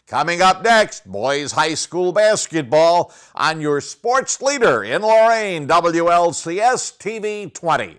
Coming up next, boys high school basketball on your sports leader in Lorain, WLCS TV 20.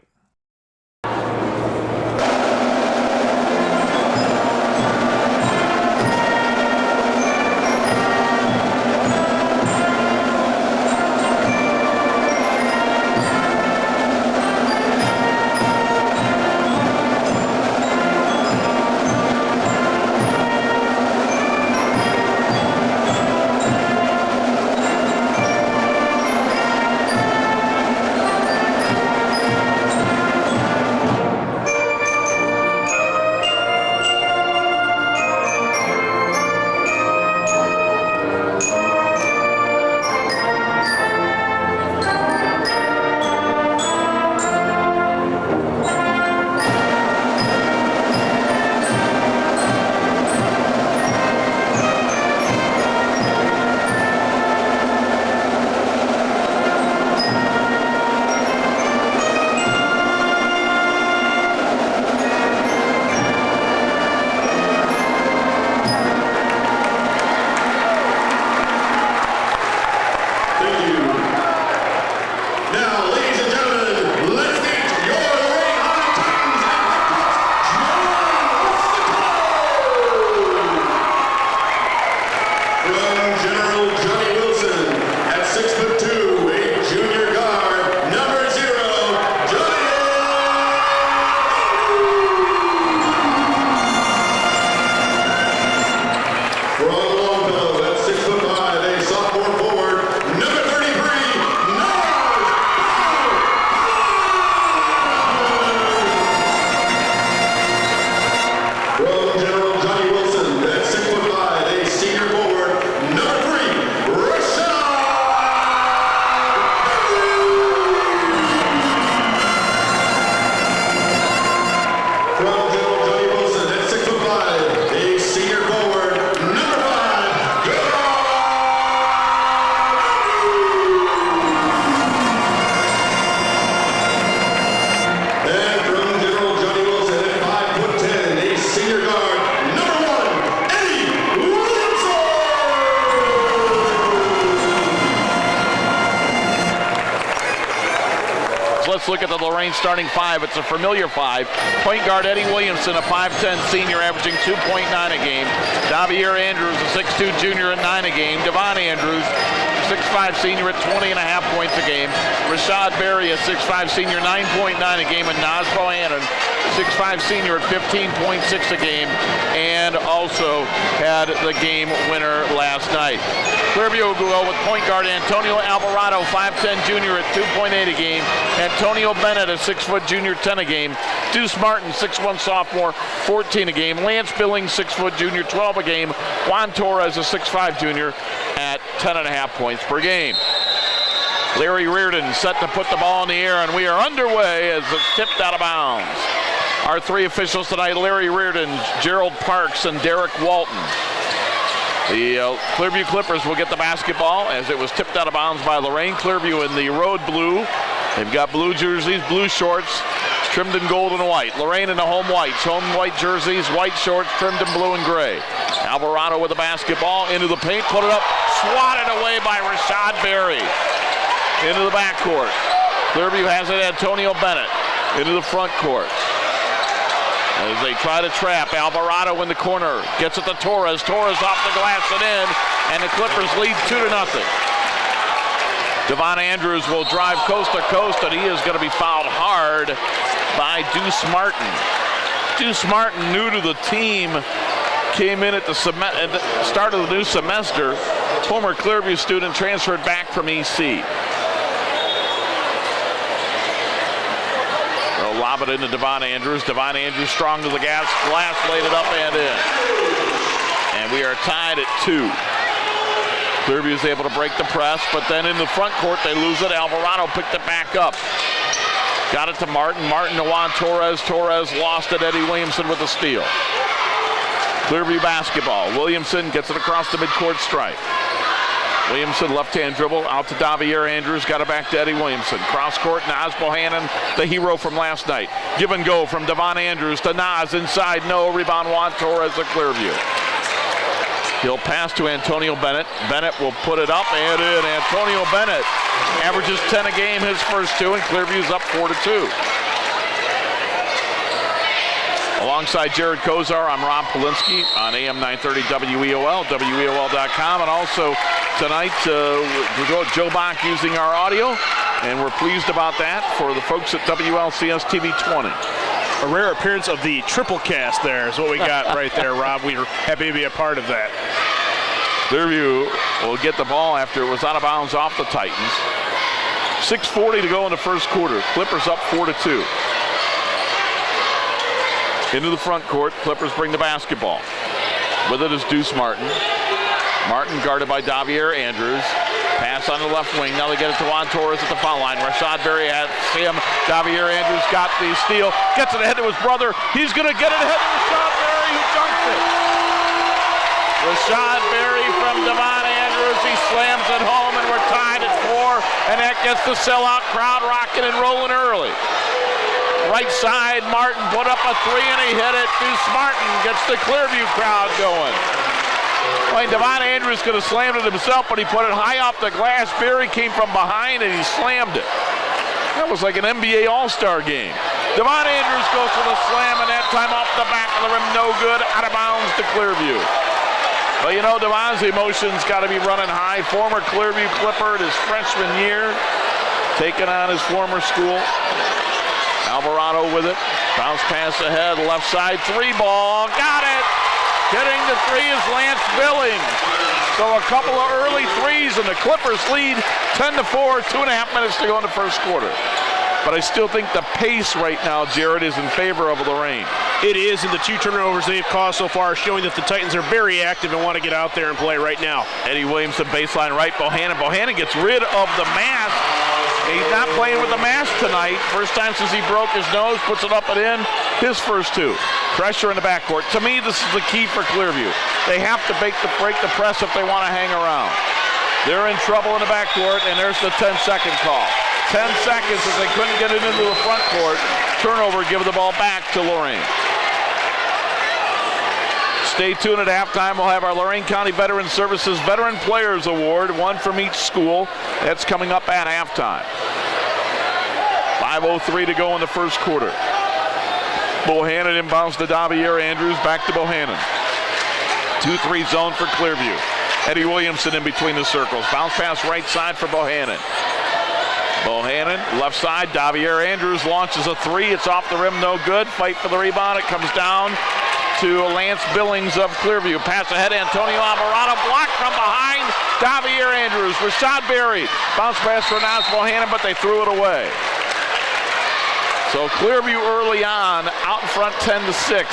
Let's look at the Lorain starting five. It's a familiar five. Point guard Eddie Williamson, a 5'10 senior, averaging 2.9 a game. Davier Andrews, a 6'2 junior at 9 a game. Devon Andrews, 6'5 senior at 20.5 points a game. Rashad Berry, a 6'5 senior, 9.9 a game. And Naz Bohannon, 6'5 senior at 15.6 a game. And also had the game winner last night. Clearview will go with point guard Antonio Alvarado, 5'10 junior at 2.8 a game. Antonio Bennett, a 6' junior, 10 a game. Deuce Martin, 6'1 sophomore, 14 a game. Lance Billings, 6' junior, 12 a game. Juan Torres, a 6'5 junior, at 10.5 points per game. Larry Reardon set to put the ball in the air, and we are underway as it's tipped out of bounds. Our three officials tonight: Larry Reardon, Gerald Parks, and Derek Walton. The Clearview Clippers will get the basketball as it was tipped out of bounds by Lorain. Clearview in the road blue. They've got blue jerseys, blue shorts, trimmed in gold and white. Lorain in the home whites, home white jerseys, white shorts, trimmed in blue and gray. Alvarado with the basketball, into the paint, put it up, swatted away by Rashad Berry. Into the backcourt. Clearview has it, Antonio Bennett, into the front court. As they try to trap, Alvarado in the corner, gets it to Torres. Torres off the glass and in, and the Clippers lead 2-0. Devon Andrews will drive coast to coast, and he is going to be fouled hard by Deuce Martin. Deuce Martin, new to the team, came in at the start of the new semester. Former Clearview student, transferred back from EC. They'll lob it into Devon Andrews. Devon Andrews strong to the glass, laid it up and in. And we are tied at 2. Clearview is able to break the press, but then in the front court they lose it. Alvarado picked it back up. Got it to Martin. Martin to Juan Torres. Torres lost it. Eddie Williamson with the steal. Clearview basketball. Williamson gets it across the midcourt stripe. Williamson left-hand dribble out to Davier Andrews. Got it back to Eddie Williamson. Cross court, Naz Bohannon, the hero from last night. Give and go from Devon Andrews to Naz inside. No rebound. Juan Torres at Clearview. He'll pass to Antonio Bennett. Bennett will put it up and in. Antonio Bennett averages 10 a game, his first 2, and Clearview's up 4-2. Alongside Jared Kozar, I'm Rob Polinsky on AM 930 WEOL, WEOL.com, and also tonight Joe Bach using our audio, and we're pleased about that for the folks at WLCS TV 20. A rare appearance of the triple cast there is what we got right there, Rob. We were happy to be a part of that. Clearview will get the ball after it was out of bounds off the Titans. 6:40 to go in the first quarter. Clippers up 4-2. Into the front court, Clippers bring the basketball. With it is Deuce Martin. Martin guarded by Davier Andrews. Pass on the left wing. Now they get it to Juan Torres at the foul line. Rashad Berry has him. Davier Andrews got the steal. Gets it ahead to his brother. He's going to get it ahead to Rashad Berry, who dunks it. Rashad Berry from Devon Andrews. He slams it home, and we're tied at 4. And that gets the sellout crowd rocking and rolling early. Right side, Martin put up a 3 and he hit it. Deuce Martin gets the Clearview crowd going. Devon Andrews could have slammed it himself, but he put it high off the glass. Berry came from behind and he slammed it. That was like an NBA All-Star game. Devon Andrews goes for the slam, and that time off the back of the rim, no good, out of bounds to Clearview. But you know, Devon's emotions got to be running high. Former Clearview Clipper in his freshman year, taking on his former school. Alvarado with it. Bounce pass ahead, left side, 3-ball. Got it! Hitting the 3 is Lance Billings. So a couple of early 3s, and the Clippers lead 10-4, 2.5 minutes to go in the first quarter. But I still think the pace right now, Jared, is in favor of Lorain. It is, and the 2 turnovers they've caused so far showing that the Titans are very active and want to get out there and play right now. Eddie Williamson baseline right. Bohannon gets rid of the mask. He's not playing with the mask tonight. First time since he broke his nose, puts it up and in. His first 2. Pressure in the backcourt. To me, this is the key for Clearview. They have to break the press if they want to hang around. They're in trouble in the backcourt, and there's the 10-second call. 10 seconds as they couldn't get it into the front court. Turnover, give the ball back to Lorain. Stay tuned at halftime. We'll have our Lorain County Veteran Services Veteran Players Award, one from each school. That's coming up at halftime. 5:03 to go in the first quarter. Bohannon inbounds to Davier Andrews, back to Bohannon. 2-3 zone for Clearview. Eddie Williamson in between the circles. Bounce pass right side for Bohannon. Bohannon, left side, Davier Andrews launches a 3. It's off the rim, no good. Fight for the rebound. It comes down to Lance Billings of Clearview. Pass ahead, Antonio Alvarado, blocked from behind. Davier Andrews, Rashad Berry. Bounce pass for Naz Bohannon, but they threw it away. So Clearview early on, out in front 10-6.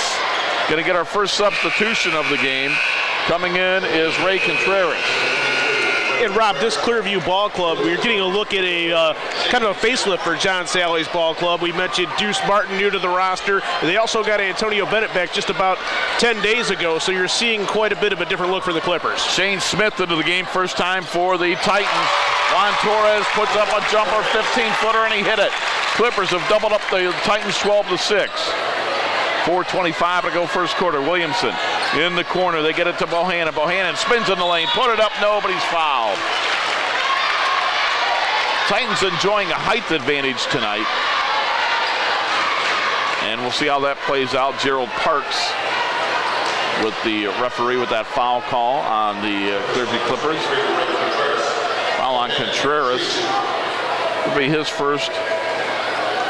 Going to get our first substitution of the game. Coming in is Ray Contreras. And Rob, this Clearview ball club, we're getting a look at a kind of a facelift for John Sally's ball club. We mentioned Deuce Martin new to the roster. They also got Antonio Bennett back just about 10 days ago, so you're seeing quite a bit of a different look for the Clippers. Shane Smith into the game, first time for the Titans. Juan Torres puts up a jumper, 15-footer, and he hit it. Clippers have doubled up the Titans 12-6. 4:25 to go first quarter. Williamson in the corner. They get it to Bohannon. Bohannon spins in the lane. Put it up. Nobody's fouled. Titans enjoying a height advantage tonight. And we'll see how that plays out. Gerald Parks with the referee with that foul call on the Clearview Clippers. Foul on Contreras. Will be his first,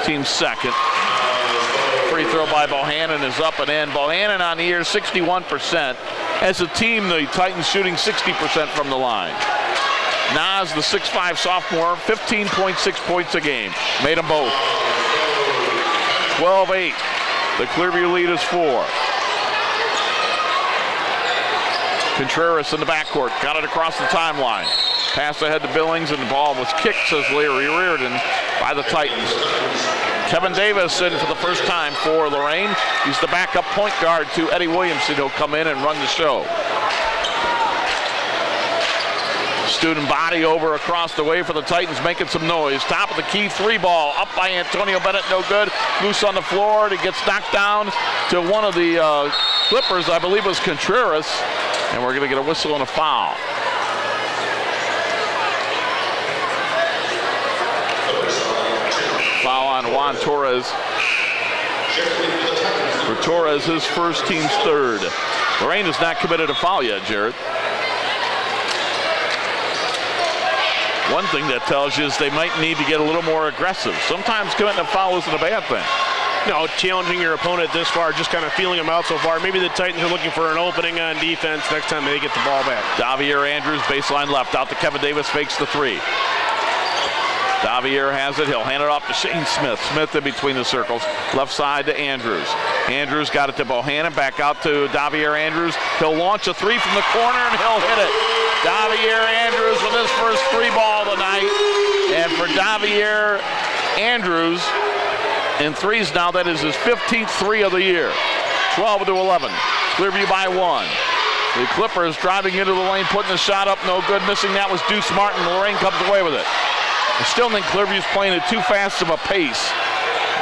team's second. Free throw by Bohannon is up and in. Bohannon on the year, 61%. As a team, the Titans shooting 60% from the line. Naz, the 6'5 sophomore, 15.6 points a game. Made them both. 12-8. The Clearview lead is 4. Contreras in the backcourt. Got it across the timeline. Pass ahead to Billings, and the ball was kicked, says Larry Reardon, by the Titans. Kevin Davis in for the first time for Lorain. He's the backup point guard to Eddie Williamson. He'll come in and run the show. Student body over across the way for the Titans, making some noise. Top of the key, 3-ball up by Antonio Bennett, no good. Loose on the floor. It gets knocked down to one of the Clippers, I believe it was Contreras. And we're going to get a whistle and a foul. Foul on Juan Torres. For Torres, his first, team's third. Lorain has not committed a foul yet, Jared. One thing that tells you is they might need to get a little more aggressive. Sometimes committing a foul isn't a bad thing. No, challenging your opponent this far, just kind of feeling them out so far. Maybe the Titans are looking for an opening on defense next time they get the ball back. Davier Andrews, baseline left, out to Kevin Davis, fakes the three. Davier has it. He'll hand it off to Shane Smith. Smith in between the circles. Left side to Andrews. Andrews got it to Bohannon. Back out to Davier Andrews. He'll launch a three from the corner and he'll hit it. Davier Andrews with his first three ball of the night. And for Davier Andrews, in threes now, that is his 15th three of the year. 12-11. Clearview by one. The Clippers driving into the lane, putting the shot up, no good. Missing that was Deuce Martin. Lorain comes away with it. I still think Clearview's playing at too fast of a pace.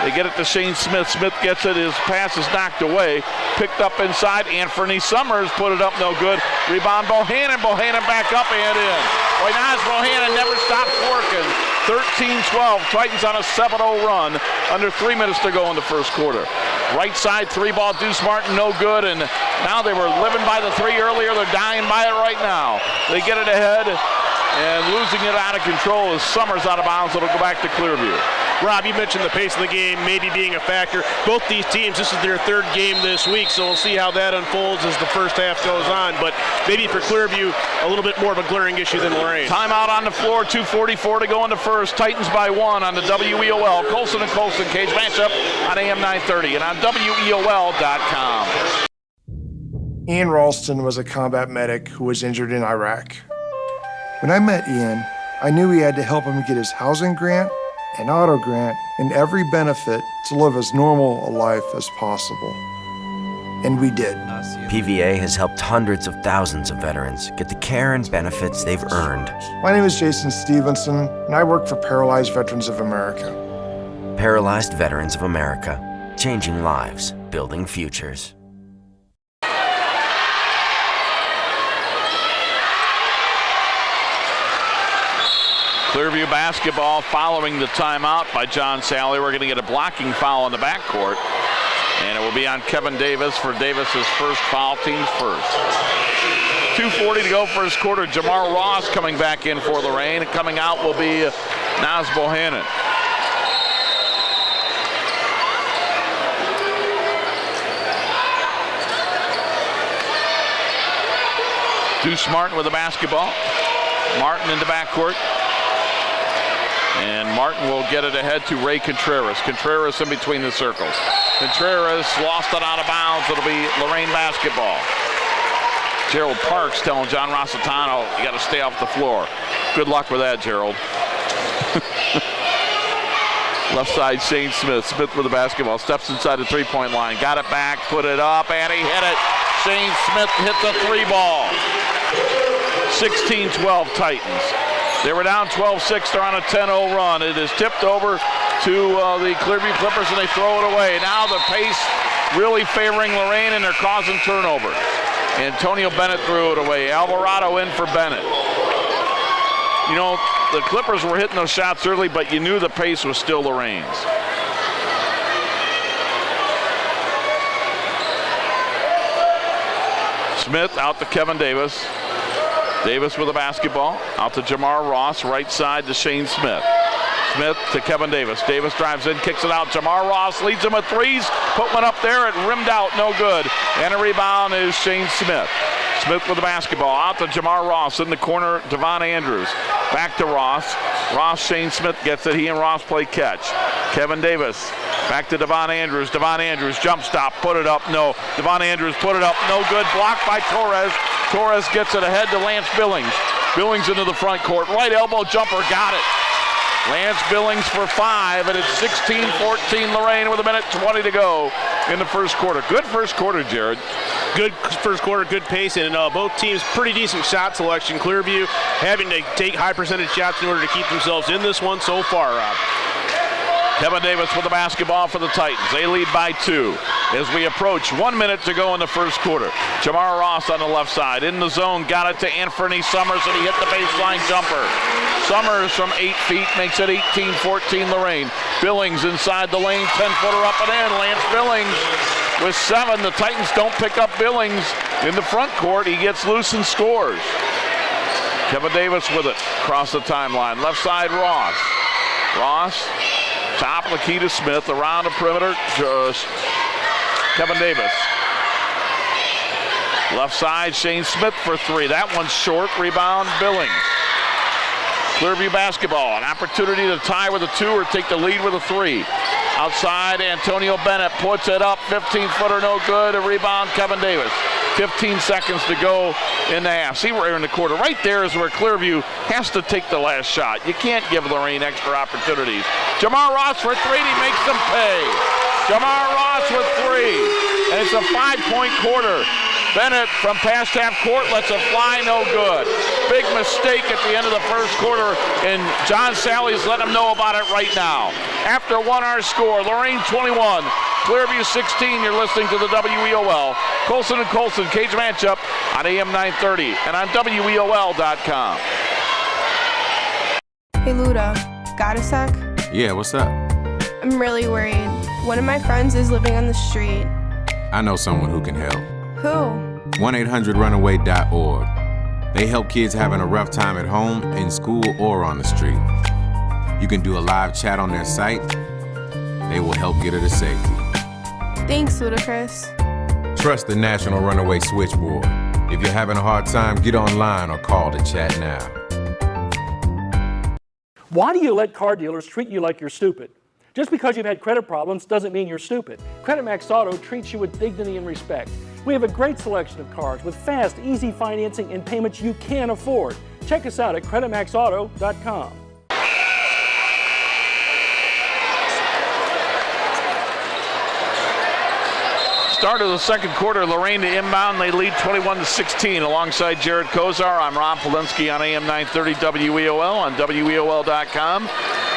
They get it to Shane Smith. Smith gets it. His pass is knocked away. Picked up inside. Anthony Summers put it up, no good. Rebound Bohannon. Bohannon back up and in. Boy, Naz Bohannon never stops working. 13-12. Titans on a 7-0 run. Under 3 minutes to go in the first quarter. Right side three ball. Deuce Martin, no good. And now they were living by the three earlier. They're dying by it right now. They get it ahead. And losing it out of control as Summers out of bounds. It'll go back to Clearview. Rob, you mentioned the pace of the game maybe being a factor. Both these teams, this is their third game this week, so we'll see how that unfolds as the first half goes on. But maybe for Clearview, a little bit more of a glaring issue than Lorain. Timeout on the floor, 2:44 to go in the first. Titans by one on the WEOL. Colson and Colson cage matchup on AM 930 and on WEOL.com. Ian Ralston was a combat medic who was injured in Iraq. When I met Ian, I knew we had to help him get his housing grant, an auto grant, and every benefit to live as normal a life as possible. And we did. PVA has helped hundreds of thousands of veterans get the care and benefits they've earned. My name is Jason Stevenson, and I work for Paralyzed Veterans of America. Paralyzed Veterans of America, changing lives, building futures. Clearview basketball following the timeout by John Sally. We're going to get a blocking foul in the backcourt. And it will be on Kevin Davis for Davis's first foul, team's first. 2:40 to go first quarter. Jamar Ross coming back in for Lorain. Coming out will be Naz Bohannon. Deuce Martin with the basketball. Martin in the backcourt. And Martin will get it ahead to Ray Contreras. Contreras in between the circles. Contreras lost it out of bounds. It'll be Lorain basketball. Gerald Parks telling John Rossitano, you got to stay off the floor. Good luck with that, Gerald. Left side, Shane Smith. Smith with the basketball. Steps inside the three-point line. Got it back, put it up, and he hit it. Shane Smith hit the three ball. 16-12 Titans. They were down 12-6. They're on a 10-0 run. It is tipped over to the Clearview Clippers, and they throw it away. Now the pace really favoring Lorain, and they're causing turnovers. Antonio Bennett threw it away. Alvarado in for Bennett. You know, the Clippers were hitting those shots early, but you knew the pace was still Lorain's. Smith out to Kevin Davis. Davis with the basketball. Out to Jamar Ross. Right side to Shane Smith. Smith to Kevin Davis. Davis drives in, kicks it out. Jamar Ross leads him with threes. Put one up there. It rimmed out. No good. And a rebound is Shane Smith. Smith with the basketball. Out to Jamar Ross. In the corner, Devon Andrews. Back to Ross. Shane Smith gets it. He and Ross play catch. Kevin Davis. Back to Devon Andrews. Devon Andrews, jump stop, put it up, no. Devon Andrews put it up, no good. Blocked by Torres. Torres gets it ahead to Lance Billings. Billings into the front court. Right elbow jumper, got it. Lance Billings for 5, and it's 16-14 Lorain with 1:20 to go in the first quarter. Good first quarter, Jared. Good first quarter, good pace, and both teams pretty decent shot selection. Clearview having to take high percentage shots in order to keep themselves in this one so far, Rob. Kevin Davis with the basketball for the Titans. They lead by 2 as we approach 1 minute to go in the first quarter. Jamar Ross on the left side. In the zone, got it to Anthony Summers, and he hit the baseline jumper. Summers from 8 feet makes it 18-14 Lorain. Billings inside the lane, 10-footer up and in. Lance Billings with 7. The Titans don't pick up Billings in the front court. He gets loose and scores. Kevin Davis with it across the timeline. Left side, Ross. Ross, top of the key to Smith, around the perimeter, Kevin Davis. Left side, Shane Smith for 3. That one's short, rebound, Billings. Clearview basketball, an opportunity to tie with a 2 or take the lead with a 3. Outside, Antonio Bennett puts it up, 15-footer, no good, a rebound, Kevin Davis. 15 seconds to go in the half. See, we're in the quarter. Right there is where Clearview has to take the last shot. You can't give Lorain extra opportunities. Jamar Ross for 3, he makes them pay. Jamar Ross with 3, and it's a 5-point quarter. Bennett from past half court lets it fly, no good. Big mistake at the end of the first quarter, and John Sally's letting him know about it right now. After 1 hour score, Lorain 21, Clearview 16. You're listening to the WEOL Colson and Colson Cage Matchup on AM 930 and on WEOL.com. Hey Luda, got a sec? Yeah, what's up? I'm really worried. One of my friends is living on the street. I know someone who can help. Who? 1-800-RUNAWAY.org. They help kids having a rough time at home, in school, or on the street. You can do a live chat on their site. They will help get her to safety. Thanks, Ludacris. Trust the National Runaway Switchboard. If you're having a hard time, get online or call to chat now. Why do you let car dealers treat you like you're stupid? Just because you've had credit problems doesn't mean you're stupid. Credit Max Auto treats you with dignity and respect. We have a great selection of cars with fast, easy financing and payments you can afford. Check us out at creditmaxauto.com. Start of the second quarter, Lorain to inbound. They lead 21-16 alongside Jared Kozar. I'm Ron Polinsky on AM 930 WEOL on WEOL.com.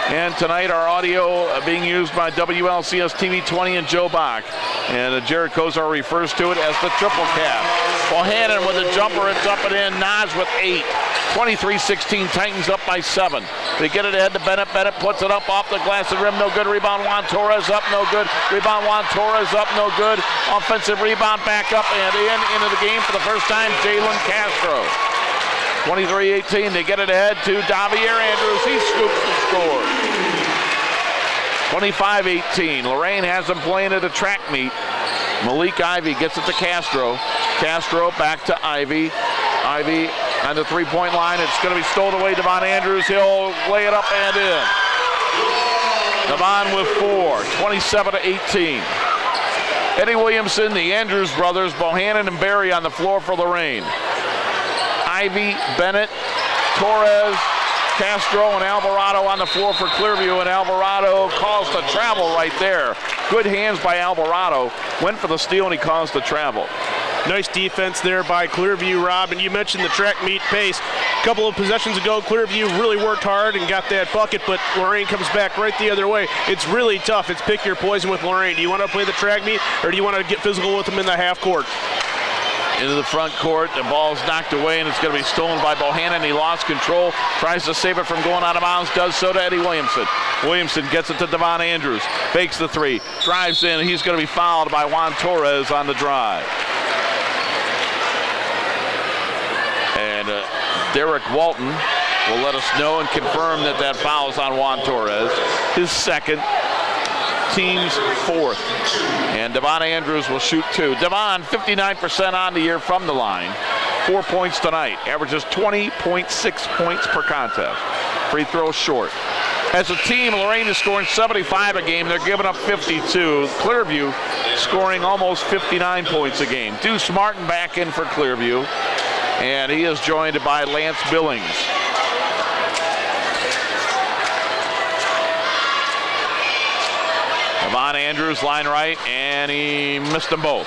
And tonight our audio being used by WLCS TV 20 and Joe Bach. And Jared Kozar refers to it as the triple cap. Bohannon with a jumper, it's up and in. Nas with 8. 23-16, Titans up by 7. They get it ahead to Bennett. Bennett puts it up off the glass and rim, no good. Rebound Juan Torres up, no good. Rebound Juan Torres up, no good. Offensive rebound back up and into the game for the first time, Jalen Castro. 23-18, they get it ahead to Davier Andrews. He scoops and scores. 25-18, Lorain has them playing at a track meet. Malik Ivy gets it to Castro. Castro back to Ivy. Ivy on the three-point line. It's going to be stolen away. Devon Andrews, he'll lay it up and in. Devon with 4, 27-18. Eddie Williamson, the Andrews brothers, Bohannon and Barry on the floor for Lorain. Ivy, Bennett, Torres, Castro, and Alvarado on the floor for Clearview, and Alvarado calls the travel right there. Good hands by Alvarado. Went for the steal, and he caused the travel. Nice defense there by Clearview, Rob. And you mentioned the track meet pace. A couple of possessions ago, Clearview really worked hard and got that bucket, but Lorain comes back right the other way. It's really tough. It's pick your poison with Lorain. Do you want to play the track meet, or do you want to get physical with them in the half court? Into the front court, the ball's knocked away, and it's going to be stolen by Bohannon. He lost control, tries to save it from going out of bounds, does so to Eddie Williamson. Williamson gets it to Devon Andrews, fakes the 3, drives in, and he's going to be fouled by Juan Torres on the drive. And Derek Walton will let us know and confirm that that foul's on Juan Torres, his second, team's 4th. And Devon Andrews will shoot 2. Devon, 59% on the year from the line. 4 points tonight. Averages 20.6 points per contest. Free throw short. As a team, Lorain is scoring 75 a game. They're giving up 52. Clearview scoring almost 59 points a game. Deuce Martin back in for Clearview. And he is joined by Lance Billings. Devon Andrews, line right, and he missed them both.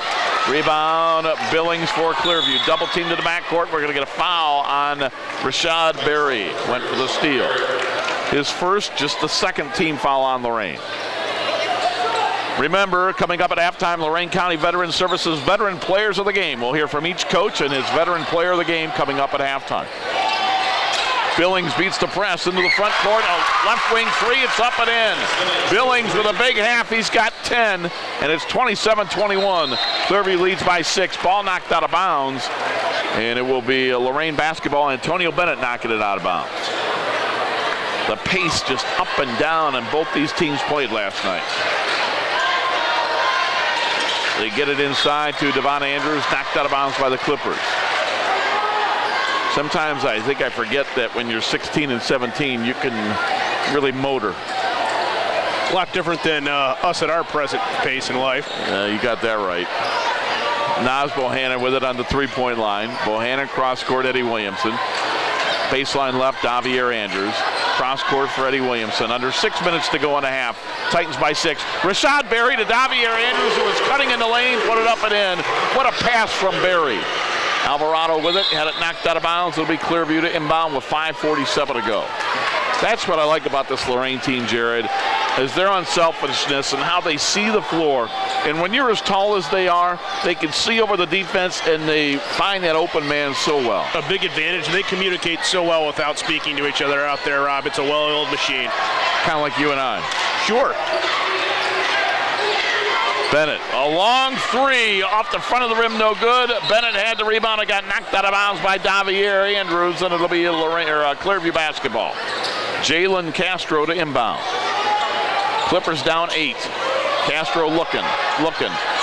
Rebound, Billings for Clearview. Double team to the backcourt. We're going to get a foul on Rashad Berry. Went for the steal. His first, just the second team foul on Lorain. Remember, coming up at halftime, Lorain County Veteran Services Veteran Players of the Game. We'll hear from each coach and his Veteran Player of the Game coming up at halftime. Billings beats the press into the front court. A left wing three, it's up and in. Billings with a big half, he's got 10, and it's 27-21. Clearview leads by 6. Ball knocked out of bounds, and it will be a Lorain basketball. Antonio Bennett knocking it out of bounds. The pace just up and down, and both these teams played last night. They get it inside to Devon Andrews, knocked out of bounds by the Clippers. Sometimes I think I forget that when you're 16 and 17, you can really motor. A lot different than us at our present pace in life. You got that right. Nas Bohannon with it on the three-point line. Bohannon cross-court, Eddie Williamson. Baseline left, Davier Andrews. Cross-court for Eddie Williamson. Under 6 minutes to go and a half. Titans by 6. Rashad Berry to Davier Andrews, who was cutting in the lane, put it up and in. What a pass from Berry. Alvarado with it, had it knocked out of bounds. It'll be Clearview to inbound with 5:47 to go. That's what I like about this Lorain team, Jared, is their unselfishness and how they see the floor. And when you're as tall as they are, they can see over the defense and they find that open man so well. A big advantage. They communicate so well without speaking to each other out there, Rob. It's a well-oiled machine. Kind of like you and I. Sure. Bennett, a long three off the front of the rim, no good. Bennett had the rebound and got knocked out of bounds by Davier Andrews, and it'll be a Clearview basketball. Jalen Castro to inbound. Clippers down 8. Castro looking.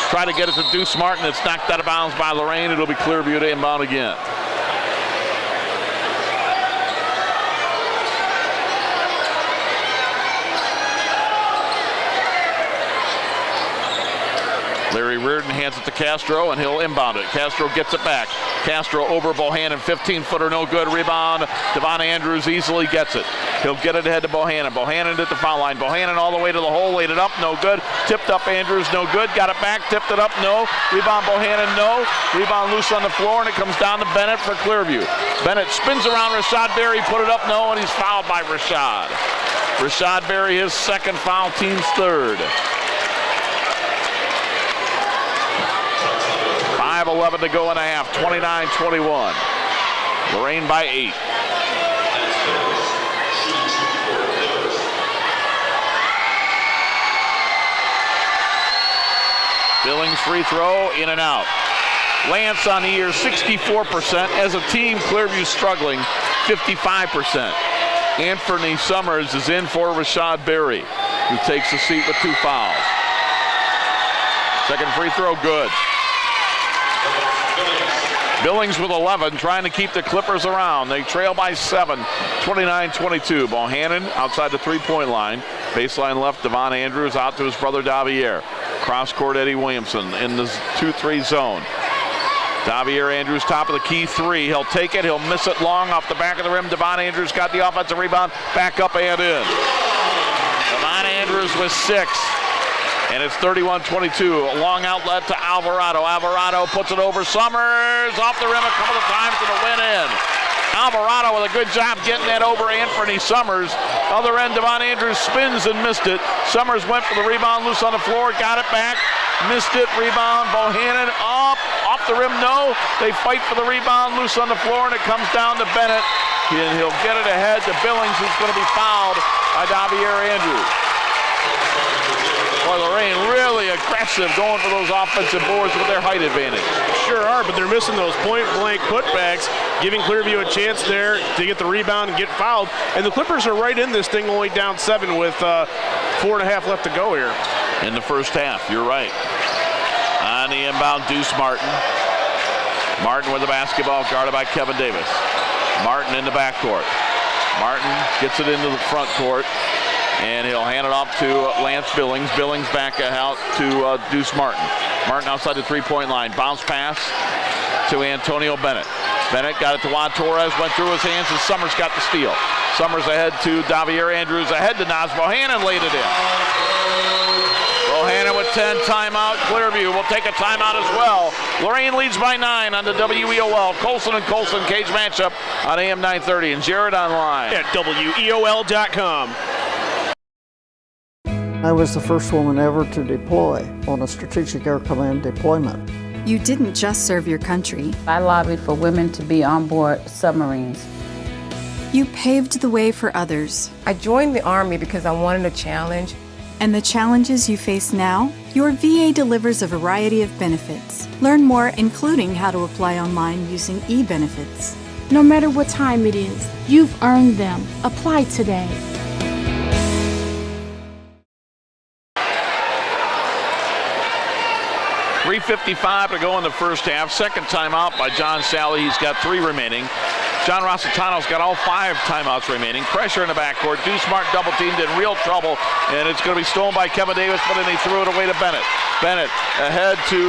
Try to get it to Deuce Martin. It's knocked out of bounds by Lorain. It'll be Clearview to inbound again. Larry Reardon hands it to Castro, and he'll inbound it. Castro gets it back. Castro over Bohannon, 15-footer, no good. Rebound. Devon Andrews easily gets it. He'll get it ahead to Bohannon. Bohannon at the foul line. Bohannon all the way to the hole, laid it up, no good. Tipped up Andrews, no good. Got it back, tipped it up, no. Rebound Bohannon, no. Rebound loose on the floor, and it comes down to Bennett for Clearview. Bennett spins around Rashad Berry, put it up, no, and he's fouled by Rashad. Rashad Berry, his second foul, team's third. 5:11 to go and a half, 29-21. Lorain by 8. Billings free throw, in and out. Lance on the year, 64%. As a team, Clearview struggling, 55%. Anthony Summers is in for Rashad Berry, who takes a seat with 2 fouls. Second free throw, good. Billings with 11, trying to keep the Clippers around. They trail by 7, 29-22. Bohannon outside the three-point line. Baseline left, Devon Andrews out to his brother Davier. Cross-court, Eddie Williamson in the 2-3 zone. Davier Andrews, top of the key 3. He'll take it. He'll miss it long off the back of the rim. Devon Andrews got the offensive rebound. Back up and in. Devon Andrews with 6. And it's 31-22. A long outlet to Alvarado. Alvarado puts it over Summers. Off the rim a couple of times and a win in. Alvarado with a good job getting that over Anthony Summers. Other end, Devon Andrews spins and missed it. Summers went for the rebound, loose on the floor, got it back, missed it. Rebound, Bohannon up, off the rim, no. They fight for the rebound, loose on the floor, and it comes down to Bennett. And he'll get it ahead to Billings, who's going to be fouled by Davier Andrews. Boy, Lorain really aggressive going for those offensive boards with their height advantage. Sure are, but they're missing those point-blank putbacks, giving Clearview a chance there to get the rebound and get fouled. And the Clippers are right in this thing, only down 7 with 4.5 left to go here. In the first half, you're right. On the inbound, Deuce Martin. Martin with the basketball, guarded by Kevin Davis. Martin in the backcourt. Martin gets it into the front court. And he'll hand it off to Lance Billings. Billings back out to Deuce Martin. Martin outside the three-point line. Bounce pass to Antonio Bennett. Bennett got it to Juan Torres, went through his hands, and Summers got the steal. Summers ahead to Davier Andrews, ahead to Nas Bohannon, laid it in. Bohannon with 10, timeout. Clearview will take a timeout as well. Lorain leads by 9 on the WEOL. Colson and Colson cage matchup on AM 930. And Jared online at WEOL.com. I was the first woman ever to deploy on a Strategic Air Command deployment. You didn't just serve your country. I lobbied for women to be on board submarines. You paved the way for others. I joined the Army because I wanted a challenge. And the challenges you face now? Your VA delivers a variety of benefits. Learn more, including how to apply online using e-benefits. No matter what time it is, you've earned them. Apply today. .355 to go in the first half. Second timeout by John Sally. He's got 3 remaining. John Rossitano's got all 5 timeouts remaining. Pressure in the backcourt. Deuce Martin double teamed, in real trouble, and it's going to be stolen by Kevin Davis, but then he threw it away to Bennett. Bennett ahead to,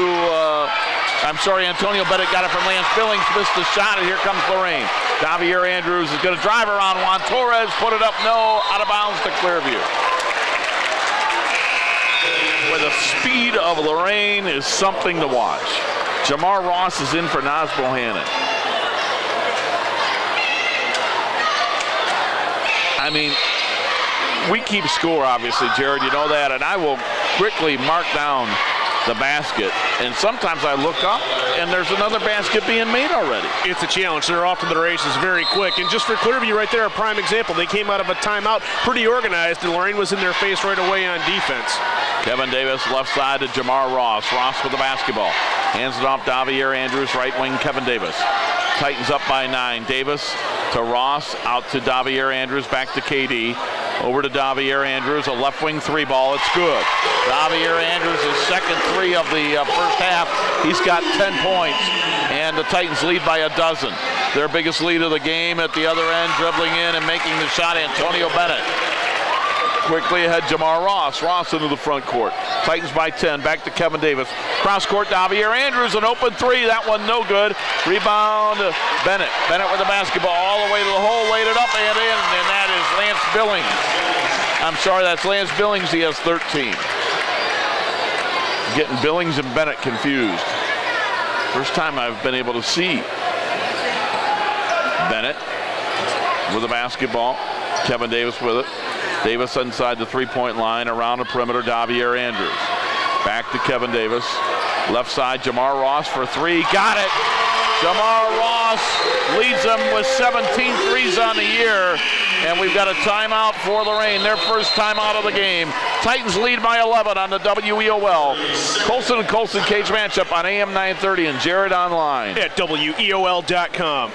Antonio Bennett got it from Lance Billings, missed the shot, and here comes Lorain. Javier Andrews is going to drive around Juan Torres, put it up, no, out of bounds to Clearview. Where the speed of Lorain is something to watch. Jamar Ross is in for Naz Bohannon. I mean, we keep score, obviously, Jared, you know that, and I will quickly mark down the basket, and sometimes I look up and there's another basket being made already. It's a challenge. They're off to the races very quick, and just for Clearview right there, a prime example. They came out of a timeout pretty organized, and Lorain was in their face right away on defense. Kevin Davis left side to Jamar Ross. Ross with the basketball. Hands it off Javier Andrews, right wing Kevin Davis. Titans up by 9. Davis to Ross, out to Javier Andrews, back to KD. Over to Javier Andrews, a left wing 3 ball, it's good. Javier Andrews, his second 3 of the first half. He's got 10 points, and the Titans lead by 12. Their biggest lead of the game at the other end, dribbling in and making the shot, Antonio Bennett. Quickly ahead, Jamar Ross. Ross into the front court. Titans by 10. Back to Kevin Davis. Cross court, Javier Andrews, an open 3. That one no good. Rebound, Bennett. Bennett with the basketball all the way to the hole, laid it up and in, and that is Lance Billings. I'm sorry, that's Lance Billings. He has 13. Getting Billings and Bennett confused. First time I've been able to see Bennett with the basketball. Kevin Davis with it. Davis inside the 3-point line, around the perimeter, Javier Andrews. Back to Kevin Davis. Left side, Jamar Ross for 3. Got it! Jamar Ross leads them with 17 threes on the year. And we've got a timeout for Lorain, their first timeout of the game. Titans lead by 11 on the WEOL. Colson and Colson cage matchup on AM 930 and Jared online. At WEOL.com.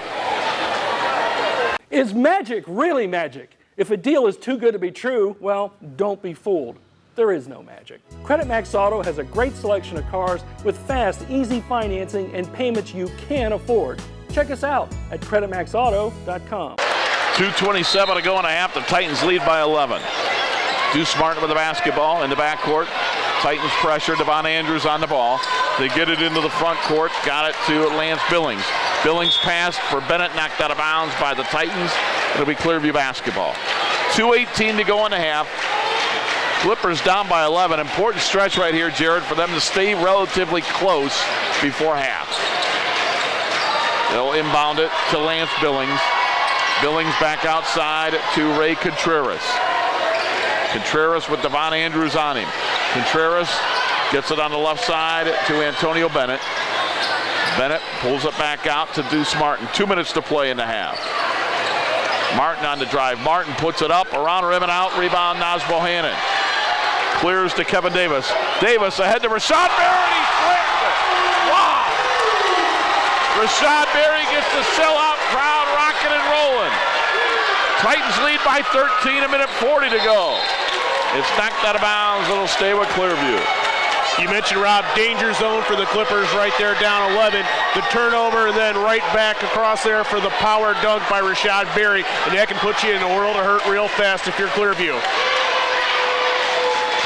Is magic really magic? If a deal is too good to be true, well, don't be fooled. There is no magic. Credit Max Auto has a great selection of cars with fast, easy financing and payments you can afford. Check us out at creditmaxauto.com. 2:27 to go in a half. The Titans lead by 11. Deuce Martin with the basketball in the backcourt. Titans pressure. Devon Andrews on the ball. They get it into the front court. Got it to Lance Billings. Billings passed for Bennett, knocked out of bounds by the Titans. It'll be Clearview basketball. 2:18 to go in the half. Clippers down by 11. Important stretch right here, Jared, for them to stay relatively close before half. They'll inbound it to Lance Billings. Billings back outside to Ray Contreras. Contreras with Devon Andrews on him. Contreras gets it on the left side to Antonio Bennett. Bennett pulls it back out to Deuce Martin. 2 minutes to play in the half. Martin on the drive. Martin puts it up, around rim and out. Rebound, Naz Bohannon. Clears to Kevin Davis. Davis ahead to Rashad Berry. He slams it. Wow! Rashad Berry gets the sellout crowd rocking and rolling. Titans lead by 13, a minute 40 to go. It's knocked out of bounds. It'll stay with Clearview. You mentioned, Rob, danger zone for the Clippers right there, down 11. The turnover, and then right back across there for the power dunk by Rashad Berry. And that can put you in a world of hurt real fast if you're Clearview.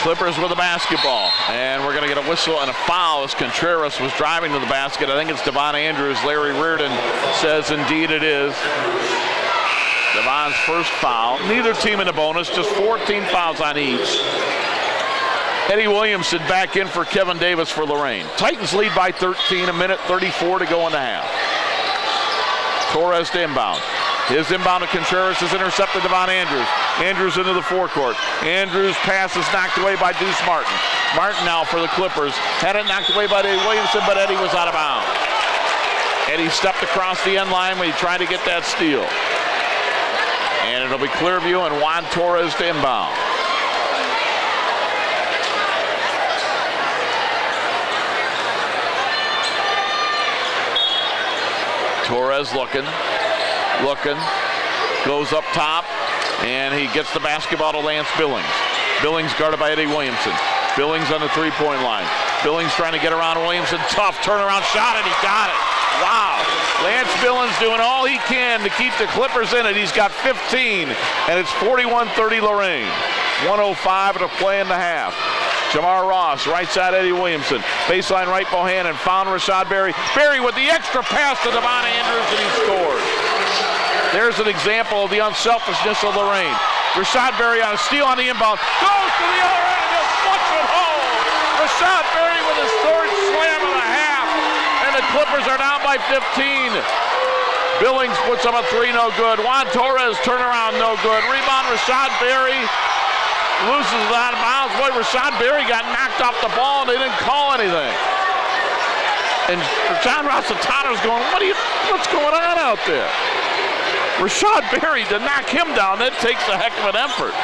Clippers with the basketball. And we're going to get a whistle and a foul as Contreras was driving to the basket. I think it's Devon Andrews. Larry Reardon says indeed it is. Devon's first foul. Neither team in the bonus, just 14 fouls on each. Eddie Williamson back in for Kevin Davis for Lorain. Titans lead by 13, a minute 34 to go in the half. Torres to inbound. His inbound to Contreras is intercepted Devon Andrews. Andrews into the forecourt. Andrews' pass is knocked away by Deuce Martin. Martin now for the Clippers. Had it knocked away by Eddie Williamson, but Eddie was out of bounds. Eddie stepped across the end line when he tried to get that steal. And it'll be Clearview and Juan Torres to inbound. Torres looking, goes up top, and he gets the basketball to Lance Billings. Billings guarded by Eddie Williamson. Billings on the three-point line. Billings trying to get around Williamson. Tough turnaround shot, and he got it. Wow. Lance Billings doing all he can to keep the Clippers in it. He's got 15, and it's 41-30 Lorain. 1:05 to play in the half. Jamar Ross, right side Eddie Williamson. Baseline right Bohannon, found Rashad Berry. Berry with the extra pass to Devon Andrews, and he scores. There's an example of the unselfishness of Lorain. Rashad Berry on a steal on the inbound. Goes to the other end and just flucks it home. Rashad Berry with his third slam of the half. And the Clippers are down by 15. Billings puts up a three, no good. Juan Torres turnaround, no good. Rebound Rashad Berry. Loses it out of bounds. Boy, Rashad Berry got knocked off the ball and they didn't call anything. And John Rossitano's going, what's going on out there? Rashad Berry to knock him down, that takes a heck of an effort.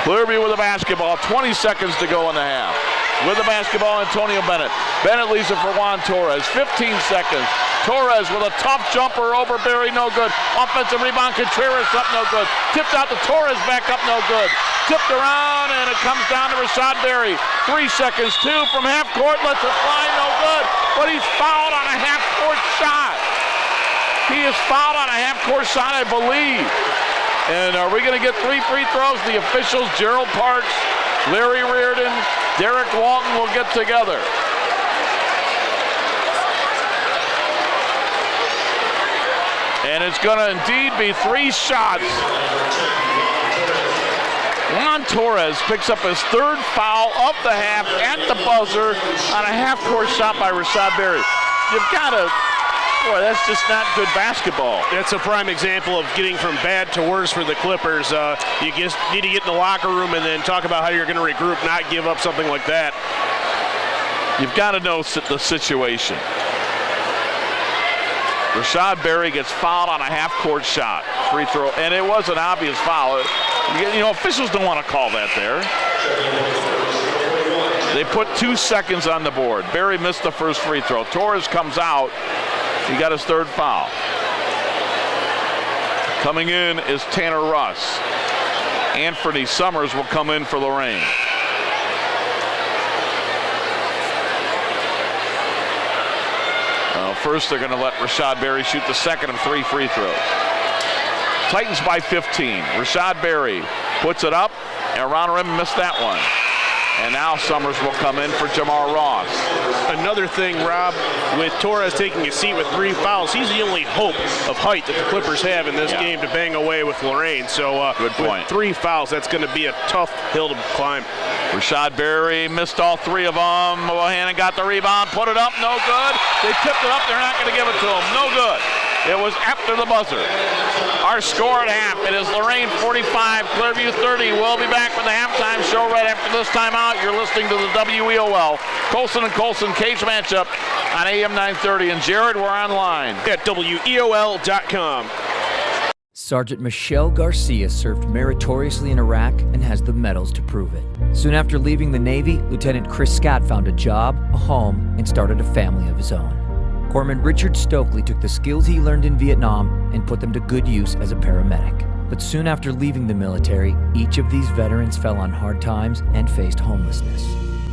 Clearview with the basketball, 20 seconds to go in the half. With the basketball, Antonio Bennett. Bennett leaves it for Juan Torres, 15 seconds. Torres with a tough jumper over Berry, no good. Offensive rebound, Contreras up, no good. Tipped out to Torres, back up, no good. Tipped around, and it comes down to Rashad Berry. 3 seconds, two from half court, lets it fly, no good. But he's fouled on a half-court shot. He is fouled on a half-court shot, I believe. And are we going to get 3 free throws? The officials, Gerald Parks, Larry Reardon, Derek Walton will get together. And it's going to indeed be 3 shots. Juan Torres picks up his third foul of the half at the buzzer on a half-court shot by Rashad Berry. You've got to... Boy, that's just not good basketball. That's a prime example of getting from bad to worse for the Clippers. You just need to get in the locker room and then talk about how you're going to regroup, not give up something like that. You've got to know the situation. Rashad Berry gets fouled on a half-court shot. Free throw, and it was an obvious foul. You know, officials don't want to call that there. They put 2 seconds on the board. Berry missed the first free throw. Torres comes out. He got his third foul. Coming in is Tanner Russ. Anthony Summers will come in for Lorain. First, they're going to let Rashad Berry shoot the second of 3 free throws. Titans by 15. Rashad Berry puts it up, and around the rim missed that one. And now Summers will come in for Jamar Ross. Another thing, Rob, with Torres taking a seat with 3 fouls, he's the only hope of height that the Clippers have in this game to bang away with Lorain. So good point. With 3 fouls, that's going to be a tough hill to climb. Rashad Berry missed all 3 of them. Bohannon got the rebound, put it up, no good. They tipped it up, they're not going to give it to him, no good. It was after the buzzer. Our score at half, it is Lorain 45, Clearview 30. We'll be back with the halftime show right after this timeout. You're listening to the WEOL Colson and Colson Cage Matchup on AM 930. And Jared, we're online at WEOL.com. Sergeant Michelle Garcia served meritoriously in Iraq and has the medals to prove it. Soon after leaving the Navy, Lieutenant Chris Scott found a job, a home, and started a family of his own. Corpsman Richard Stokely took the skills he learned in Vietnam and put them to good use as a paramedic. But soon after leaving the military, each of these veterans fell on hard times and faced homelessness.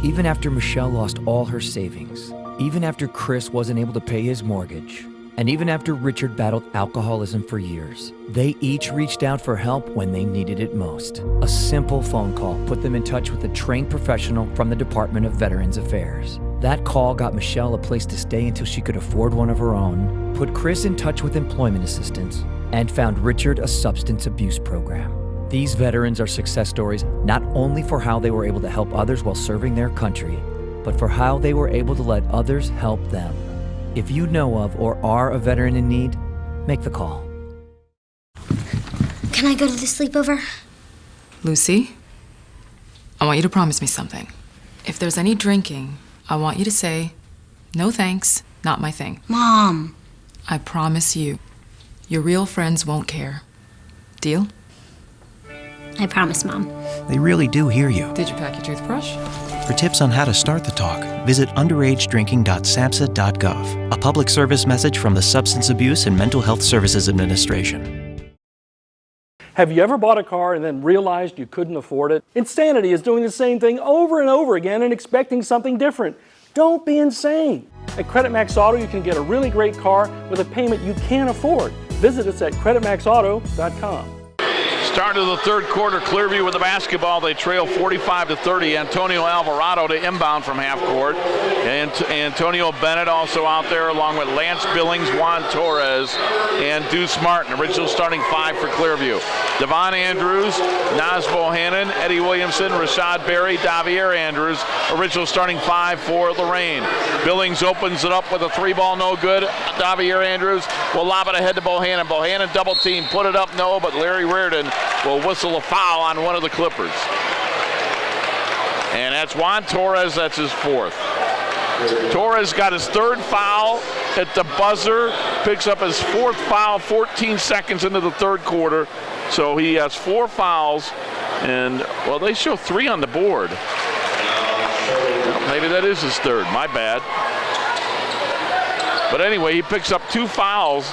Even after Michelle lost all her savings, even after Chris wasn't able to pay his mortgage, and even after Richard battled alcoholism for years, they each reached out for help when they needed it most. A simple phone call put them in touch with a trained professional from the Department of Veterans Affairs. That call got Michelle a place to stay until she could afford one of her own, put Chris in touch with employment assistance, and found Richard a substance abuse program. These veterans are success stories not only for how they were able to help others while serving their country, but for how they were able to let others help them. If you know of or are a veteran in need, make the call. Can I go to the sleepover? Lucy, I want you to promise me something. If there's any drinking, I want you to say, no thanks, not my thing. Mom. I promise you, your real friends won't care. Deal? I promise, Mom. They really do hear you. Did you pack your toothbrush? For tips on how to start the talk, visit underagedrinking.samhsa.gov. A public service message from the Substance Abuse and Mental Health Services Administration. Have you ever bought a car and then realized you couldn't afford it? Insanity is doing the same thing over and over again and expecting something different. Don't be insane. At Credit Max Auto, you can get a really great car with a payment you can't afford. Visit us at creditmaxauto.com. Start of the third quarter, Clearview with the basketball. They trail 45-30. Antonio Alvarado to inbound from half court. And Antonio Bennett also out there along with Lance Billings, Juan Torres, and Deuce Martin. Original starting five for Clearview. Devon Andrews, Naz Bohannon, Eddie Williamson, Rashad Berry, Davier Andrews. Original starting five for Lorain. Billings opens it up with a three ball, no good. Davier Andrews will lob it ahead to Bohannon. Bohannon double team, put it up, no, but Larry Reardon will whistle a foul on one of the Clippers. And that's Juan Torres, that's his fourth. Torres got his third foul at the buzzer, picks up his fourth foul 14 seconds into the third quarter. So he has four fouls, and, well, they show three on the board. Well, maybe that is his third, my bad. But anyway, he picks up two fouls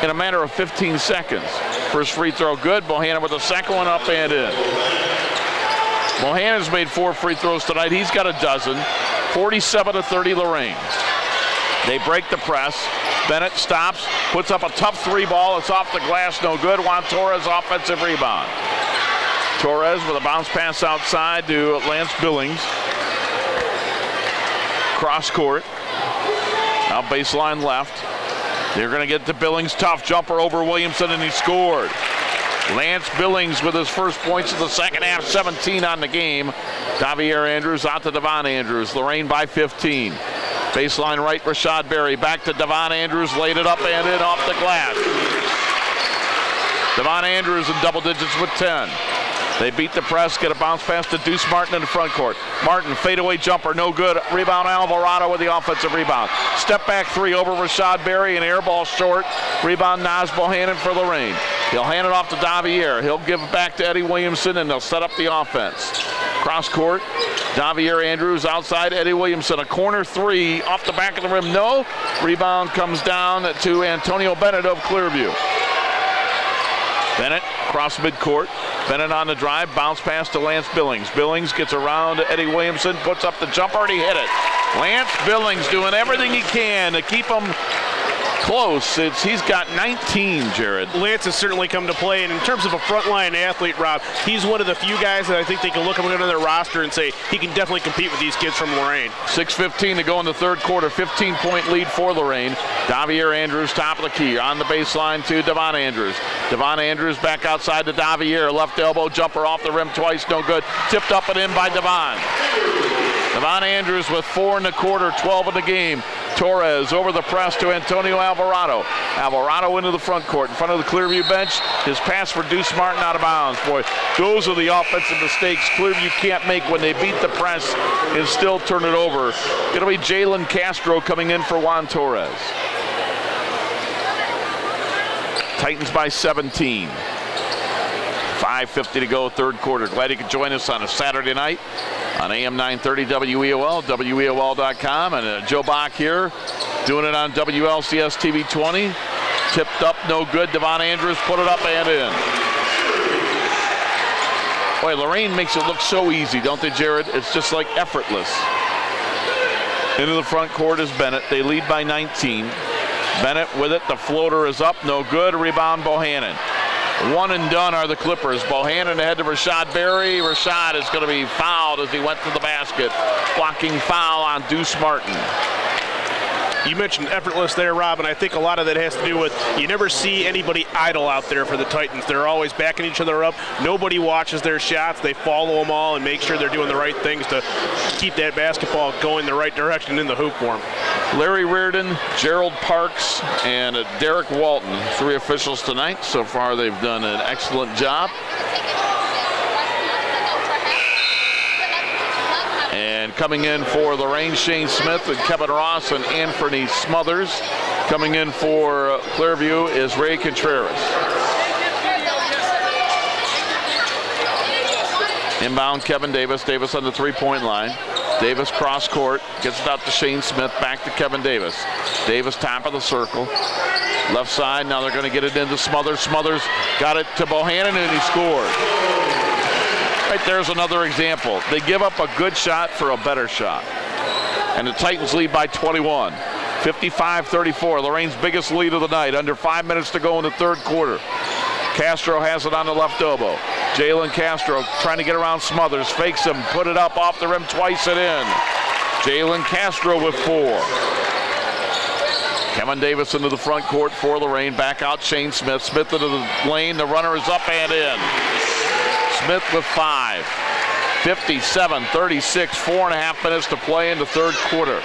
in a matter of 15 seconds. First free throw good. Bohannon with the second one up and in. Bohannon's made 4 free throws tonight. He's got a dozen. 47-30 Lorain. They break the press. Bennett stops, puts up a tough three ball. It's off the glass, no good. Juan Torres offensive rebound. Torres with a bounce pass outside to Lance Billings. Cross court. Now baseline left. They're going to get to Billings. Tough jumper over Williamson, and he scored. Lance Billings with his first points of the second half, 17 on the game. Davier Andrews out to Devon Andrews. Lorain by 15. Baseline right, Rashad Berry. Back to Devon Andrews, laid it up and in off the glass. Devon Andrews in double digits with 10. They beat the press, get a bounce pass to Deuce Martin in the front court. Martin, fadeaway jumper, no good. Rebound Alvarado with the offensive rebound. Step back three over Rashad Berry, and air ball short. Rebound Naz Bohannon for Lorain. He'll hand it off to Davier. He'll give it back to Eddie Williamson, and they'll set up the offense. Cross court, Davier Andrews outside Eddie Williamson. A corner three off the back of the rim, no. Rebound comes down to Antonio Bennett of Clearview. Bennett cross midcourt. Bennett on the drive, bounce pass to Lance Billings. Billings gets around to Eddie Williamson, puts up the jumper, and he hit it. Lance Billings doing everything he can to keep him close. He's got 19, Jared. Lance has certainly come to play, and in terms of a frontline athlete, Rob, he's one of the few guys that I think they can look up under their roster and say he can definitely compete with these kids from Lorain. 6:15 to go in the third quarter, 15-point lead for Lorain. Davier Andrews, top of the key, on the baseline to Devon Andrews. Devon Andrews back outside to Davier, left elbow jumper off the rim twice, no good. Tipped up and in by Devon. Devon Andrews with 4 in the quarter, 12 in the game. Torres over the press to Antonio Alvarado. Alvarado into the front court, in front of the Clearview bench. His pass for Deuce Martin out of bounds. Boy, those are the offensive mistakes Clearview can't make when they beat the press and still turn it over. It'll be Jalen Castro coming in for Juan Torres. Titans by 17. 5:50 to go, third quarter. Glad you could join us on a Saturday night on AM 930 WEOL, WEOL.com. And Joe Bach here doing it on WLCS TV 20. Tipped up, no good. Devon Andrews put it up and in. Boy, Lorain makes it look so easy, don't they, Jared? It's just like effortless. Into the front court is Bennett. They lead by 19. Bennett with it. The floater is up, no good. Rebound Bohannon. One and done are the Clippers. Bohannon ahead to Rashad Berry. Rashad is going to be fouled as he went to the basket. Blocking foul on Deuce Martin. You mentioned effortless there, Rob, and I think a lot of that has to do with you never see anybody idle out there for the Titans. They're always backing each other up. Nobody watches their shots. They follow them all and make sure they're doing the right things to keep that basketball going the right direction in the hoop for them. Larry Reardon, Gerald Parks, and Derek Walton, 3 officials tonight. So far, they've done an excellent job. And coming in for Lorain, Shane Smith and Kevin Ross and Anthony Smothers. Coming in for Clearview is Ray Contreras. Inbound, Kevin Davis. Davis on the three-point line. Davis cross court, gets it out to Shane Smith, back to Kevin Davis. Davis top of the circle. Left side, now they're going to get it into Smothers. Smothers got it to Bohannon and he scored. Right there's another example. They give up a good shot for a better shot. And the Titans lead by 21. 55-34, Lorain's biggest lead of the night. Under 5 minutes to go in the third quarter. Castro has it on the left elbow. Jalen Castro trying to get around Smothers. Fakes him, put it up off the rim twice and in. Jalen Castro with 4. Kevin Davis into the front court for Lorain. Back out Shane Smith. Smith into the lane. The runner is up and in. Smith with 5. 57-36, 4.5 minutes to play in the third quarter.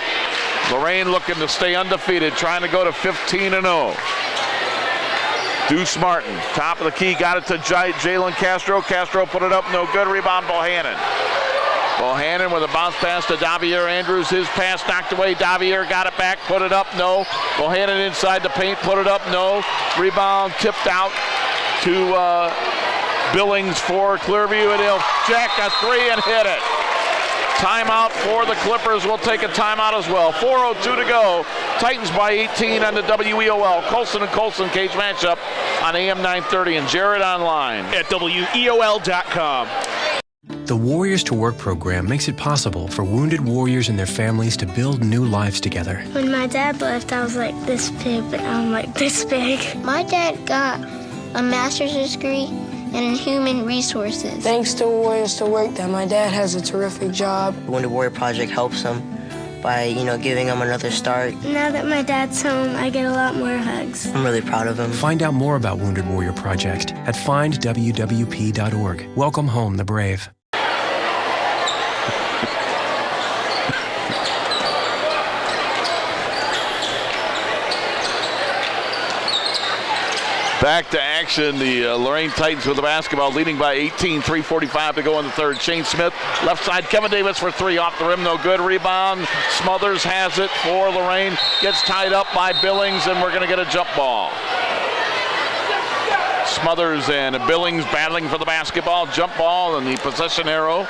Lorain looking to stay undefeated, trying to go to 15-0. Deuce Martin, top of the key, got it to Jalen Castro. Castro put it up, no good. Rebound, Bohannon. Bohannon with a bounce pass to Davier Andrews. His pass knocked away. Davier got it back, put it up, no. Bohannon inside the paint, put it up, no. Rebound tipped out to Billings for Clearview, and he'll jack a 3 and hit it. Timeout for the Clippers. We'll take a timeout as well. 4:02 to go. Titans by 18 on the WEOL. Colson and Colson cage matchup on AM 930 and Jared online at WEOL.com. The Warriors to Work program makes it possible for wounded warriors and their families to build new lives together. When my dad left, I was like this big, but now I'm like this big. My dad got a master's degree in human resources. Thanks to Warriors to Work that my dad has a terrific job. The Wounded Warrior Project helps him by, giving him another start. Now that my dad's home, I get a lot more hugs. I'm really proud of him. Find out more about Wounded Warrior Project at findwwp.org. Welcome home, the brave. Back to action, the Lorain Titans with the basketball, leading by 18, 3:45 to go in the third. Shane Smith, left side, Kevin Davis for 3, off the rim, no good. Rebound, Smothers has it for Lorain, gets tied up by Billings, and we're going to get a jump ball. Smothers and Billings battling for the basketball, jump ball, and the possession arrow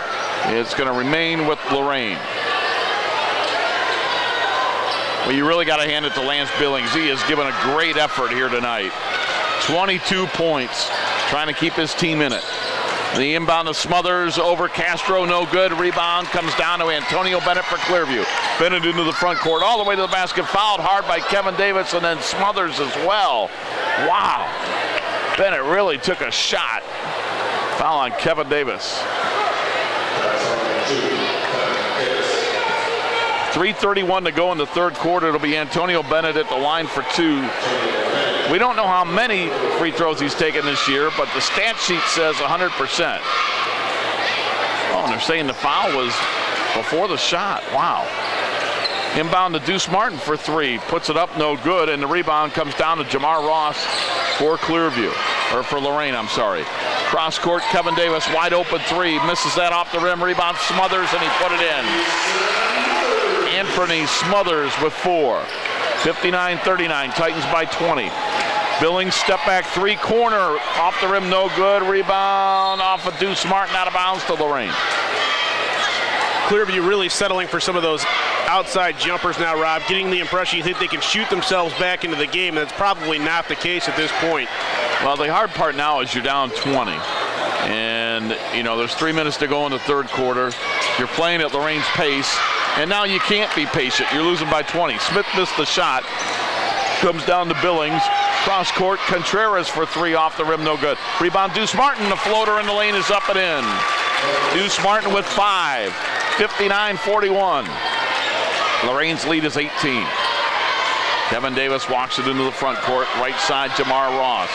is going to remain with Lorain. Well, you really got to hand it to Lance Billings. He has given a great effort here tonight. 22 points, trying to keep his team in it. The inbound to Smothers over Castro, no good. Rebound comes down to Antonio Bennett for Clearview. Bennett into the front court, all the way to the basket, fouled hard by Kevin Davis, and then Smothers as well. Wow, Bennett really took a shot. Foul on Kevin Davis. 3:31 to go in the third quarter. It'll be Antonio Bennett at the line for 2. We don't know how many free throws he's taken this year, but the stat sheet says 100%. Oh, and they're saying the foul was before the shot. Wow. Inbound to Deuce Martin for 3. Puts it up, no good, and the rebound comes down to Jamar Ross for Clearview. Or for Lorain, I'm sorry. Cross court, Kevin Davis, wide open 3. Misses that off the rim. Rebound Smothers, and he put it in. Anthony Smothers with 4. 59-39, Titans by 20. Billings step back 3, corner, off the rim, no good. Rebound off of Deuce Martin, out of bounds to Lorain. Clearview really settling for some of those outside jumpers now, Rob, getting the impression you think they can shoot themselves back into the game. That's probably not the case at this point. Well, the hard part now is you're down 20. And, there's 3 minutes to go in the third quarter. You're playing at Lorain's pace. And now you can't be patient. You're losing by 20. Smith missed the shot. Comes down to Billings. Cross court, Contreras for 3, off the rim, no good. Rebound, Deuce Martin. The floater in the lane is up and in. Deuce Martin with 5. 59-41. Lorain's lead is 18. Kevin Davis walks it into the front court. Right side, Jamar Ross.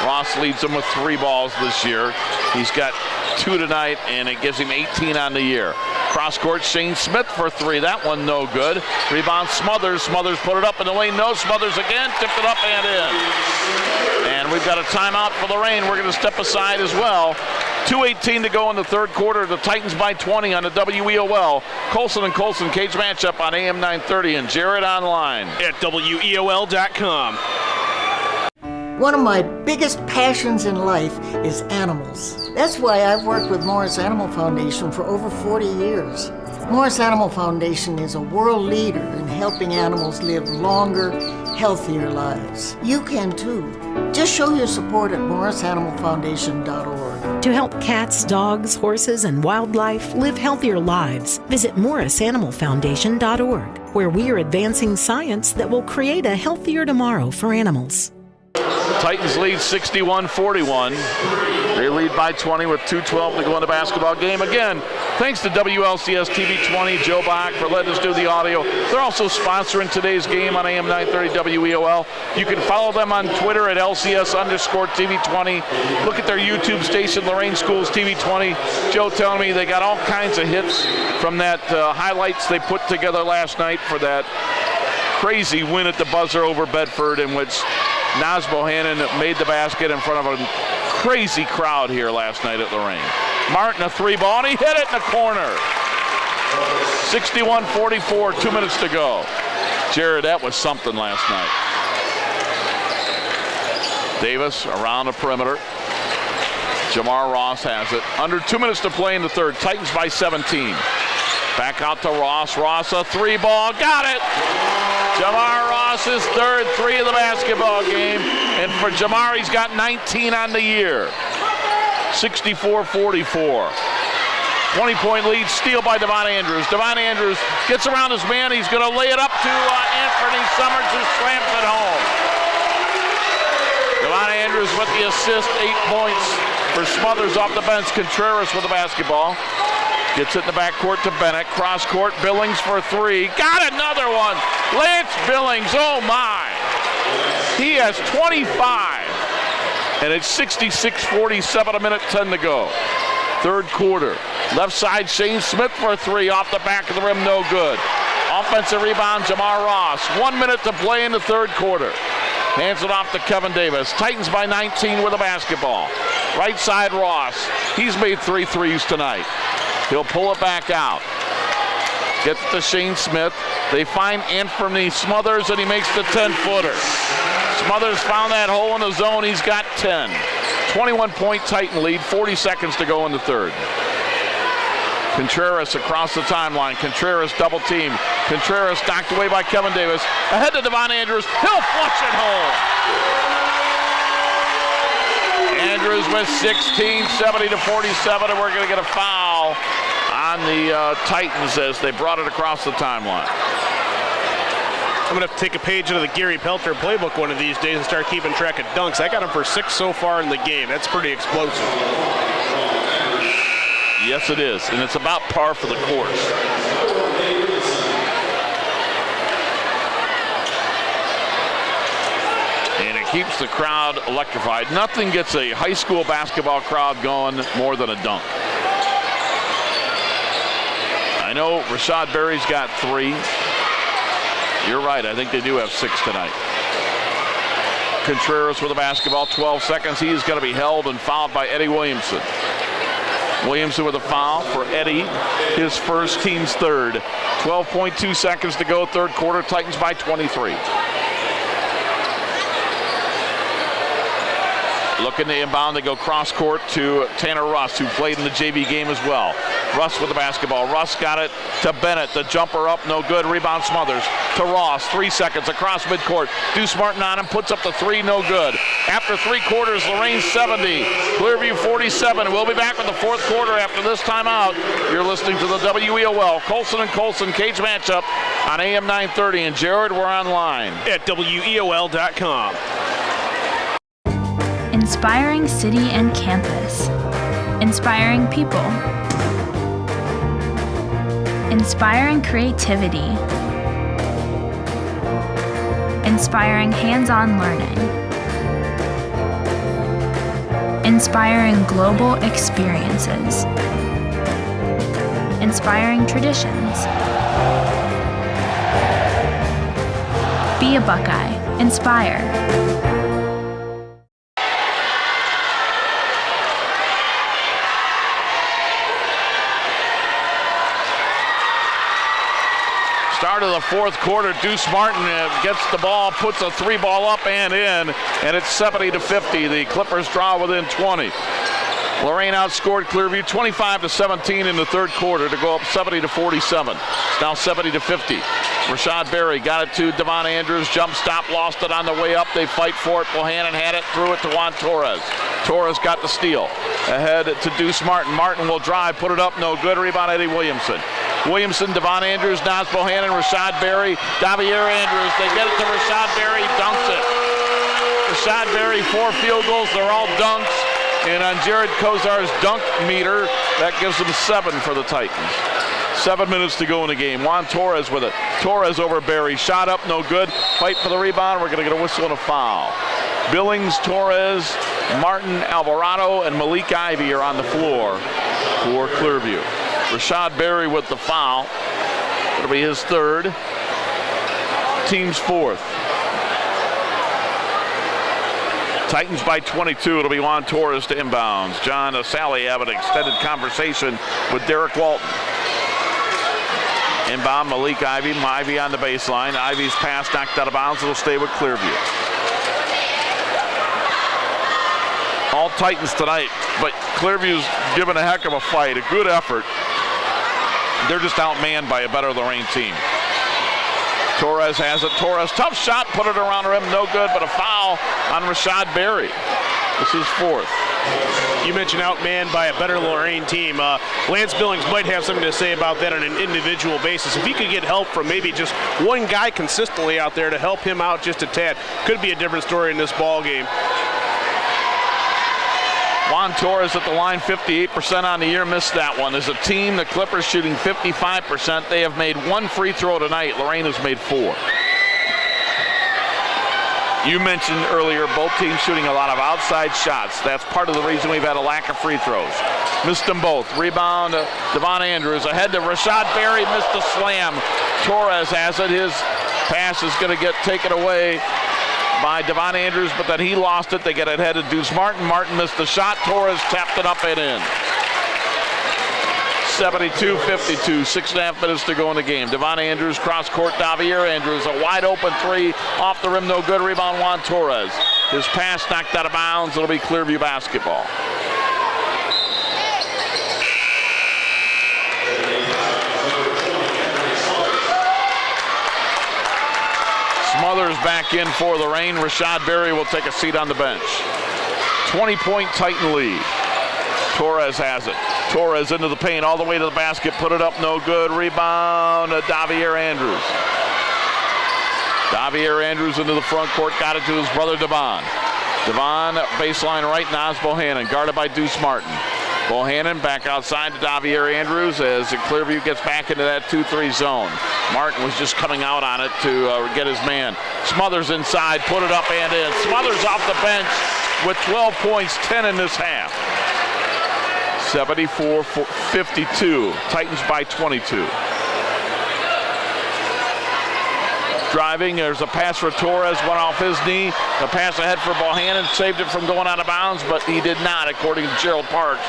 Ross leads them with 3 balls this year. He's got 2 tonight, and it gives him 18 on the year. Cross court, Shane Smith for three. That one no good. Rebound Smothers. Smothers put it up in the lane. No, Smothers again. Tipped it up and in. And we've got a timeout for Lorain. We're going to step aside as well. 2:18 to go in the third quarter. The Titans by 20 on the WEOL. Colson and Colson cage matchup on AM 930 and Jared online at WEOL.com. One of my biggest passions in life is animals. That's why I've worked with Morris Animal Foundation for over 40 years. Morris Animal Foundation is a world leader in helping animals live longer, healthier lives. You can too. Just show your support at morrisanimalfoundation.org. To help cats, dogs, horses, and wildlife live healthier lives, visit morrisanimalfoundation.org, where we are advancing science that will create a healthier tomorrow for animals. Titans lead 61-41. They lead by 20 with 2:12 to go in the basketball game. Again, thanks to WLCS TV 20, Joe Bach, for letting us do the audio. They're also sponsoring today's game on AM 930 WEOL. You can follow them on Twitter at LCS_TV20. Look at their YouTube station, Lorain Schools TV 20. Joe telling me they got all kinds of hits from that highlights they put together last night for that crazy win at the buzzer over Bedford, in which Naz Bohannon made the basket in front of a crazy crowd here last night at Lorain. Martin, a three ball, and he hit it in the corner. 61-44, 2 minutes to go. Jared, that was something last night. Davis around the perimeter. Jamar Ross has it. Under 2 minutes to play in the third. Titans by 17. Back out to Ross. Ross, a three ball, got it! Jamar Ross's third three of the basketball game. And for Jamar, he's got 19 on the year. 64-44. 20-point lead, steal by Devon Andrews. Devon Andrews gets around his man. He's going to lay it up to Anthony Summers, who slams it home. Devon Andrews with the assist, 8 points for Smothers off the bench. Contreras with the basketball. Gets it in the backcourt to Bennett. Cross court, Billings for three. Got another one. Lance Billings, oh my. He has 25. And it's 66-47, a minute 10 to go. Third quarter. Left side, Shane Smith for three. Off the back of the rim, no good. Offensive rebound, Jamar Ross. 1 minute to play in the third quarter. Hands it off to Kevin Davis. Titans by 19 with a basketball. Right side, Ross. He's made 3 threes tonight. He'll pull it back out. Gets to Shane Smith. They find Anthony Smothers, and he makes the 10-footer. Smothers found that hole in the zone. He's got 10. 21-point Titan lead. 40 seconds to go in the third. Contreras across the timeline. Contreras double team. Contreras knocked away by Kevin Davis. Ahead to Devon Andrews. He'll flush it home. Andrews with 16, 70-47, and we're going to get a foul on the Titans as they brought it across the timeline. I'm going to have to take a page out of the Gary Pelter playbook one of these days and start keeping track of dunks. I got him for 6 so far in the game. That's pretty explosive. Yes, it is, and it's about par for the course. And it keeps the crowd electrified. Nothing gets a high school basketball crowd going more than a dunk. I know Rashad Berry's got 3. You're right, I think they do have 6 tonight. Contreras with the basketball, 12 seconds. He is going to be held and fouled by Eddie Williamson. Williamson with a foul for Eddie, his first, team's third. 12.2 seconds to go, third quarter. Titans by 23. Looking to inbound, they go cross court to Tanner Russ, who played in the JV game as well. Russ with the basketball. Russ got it to Bennett. The jumper up, no good. Rebound Smothers to Ross. 3 seconds across midcourt. Deuce Martin on him, puts up the 3, no good. After 3 quarters, Lorain 70, Clearview 47. We'll be back with the fourth quarter after this timeout. You're listening to the WEOL Colson and Colson cage matchup on AM 930. And Jared, we're online at WEOL.com. Inspiring city and campus. Inspiring people. Inspiring creativity. Inspiring hands-on learning. Inspiring global experiences. inspiring traditions. Be a Buckeye. Inspire. Start of the fourth quarter, Deuce Martin gets the ball, puts a 3-ball up and in, and it's 70-50. The Clippers draw within 20. Lorain outscored Clearview 25-17 in the third quarter to go up 70-47. It's now 70-50. Rashad Berry got it to Devon Andrews. Jump stop, lost it on the way up. They fight for it. Bohannon had it, threw it to Juan Torres. Torres got the steal. Ahead to Deuce Martin. Martin will drive, put it up, no good. Rebound, Eddie Williamson. Williamson, Devon Andrews, Nas Bohannon, Rashad Berry, Davier Andrews. They get it to Rashad Berry, dunks it. Rashad Berry, 4 field goals. They're all dunks. And on Jared Kozar's dunk meter, that gives them 7 for the Titans. 7 minutes to go in the game. Juan Torres with it. Torres over Berry. Shot up, no good. Fight for the rebound. We're going to get a whistle and a foul. Billings, Torres, Martin, Alvarado, and Malik Ivey are on the floor for Clearview. Rashad Berry with the foul. It'll be his third. Team's fourth. Titans by 22. It'll be Juan Torres to inbounds. John Sally have an extended conversation with Derek Walton. Inbound, Malik Ivey. Ivey on the baseline. Ivey's pass knocked out of bounds. It'll stay with Clearview. All Titans tonight, but Clearview's given a heck of a fight. A good effort. They're just outmanned by a better Lorain team. Torres has it. Torres, tough shot, put it around the rim, no good, but a foul on Rashad Berry. This is fourth. You mentioned outmanned by a better Lorain team. Lance Billings might have something to say about that on an individual basis. If he could get help from maybe just one guy consistently out there to help him out just a tad, could be a different story in this ball game. Juan Torres at the line, 58% on the year, missed that one. As a team, the Clippers shooting 55%. They have made 1 free throw tonight. Lorain has made 4. You mentioned earlier both teams shooting a lot of outside shots. That's part of the reason we've had a lack of free throws. Missed them both. Rebound, Devon Andrews ahead to Rashad Berry, missed the slam. Torres has it. His pass is going to get taken away by Devon Andrews, but then he lost it. They get it ahead to Deuce Martin. Martin missed the shot. Torres tapped it up and in. 72-52, 6.5 minutes to go in the game. Devon Andrews, cross court, Davier Andrews, a wide open 3, off the rim, no good. Rebound, Juan Torres. His pass knocked out of bounds. It'll be Clearview basketball. Smothers back in for Lorain. Rashad Berry will take a seat on the bench. 20-point Titan lead. Torres has it. Torres into the paint, all the way to the basket, put it up, no good. Rebound, Davier Andrews. Davier Andrews into the front court, got it to his brother Devon. Devon, baseline right, Nas Bohannon, guarded by Deuce Martin. Bohannon back outside to Davier Andrews as Clearview gets back into that 2-3 zone. Martin was just coming out on it to get his man. Smothers inside, put it up and in. Smothers off the bench with 12 points, 10 in this half. 74-52, Titans by 22. Driving, there's a pass for Torres, went off his knee. The pass ahead for Bohannon, saved it from going out of bounds, but he did not, according to Gerald Parks,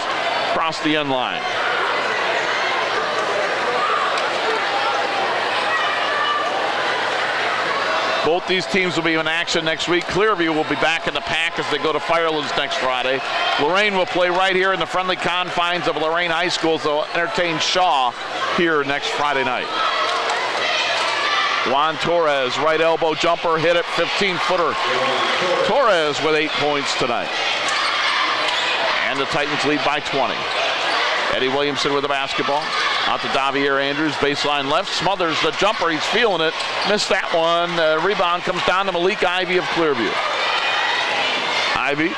cross the end line. Both these teams will be in action next week. Clearview will be back in the pack as they go to Firelands next Friday. Lorain will play right here in the friendly confines of Lorain High School, so entertain Shaw here next Friday night. Juan Torres, right elbow jumper, hit it, 15-footer. Torres with 8 points tonight. And the Titans lead by 20. Eddie Williamson with the basketball. Out to Davier Andrews, baseline left. Smothers the jumper, he's feeling it. Missed that one. Rebound comes down to Malik Ivey of Clearview. Ivey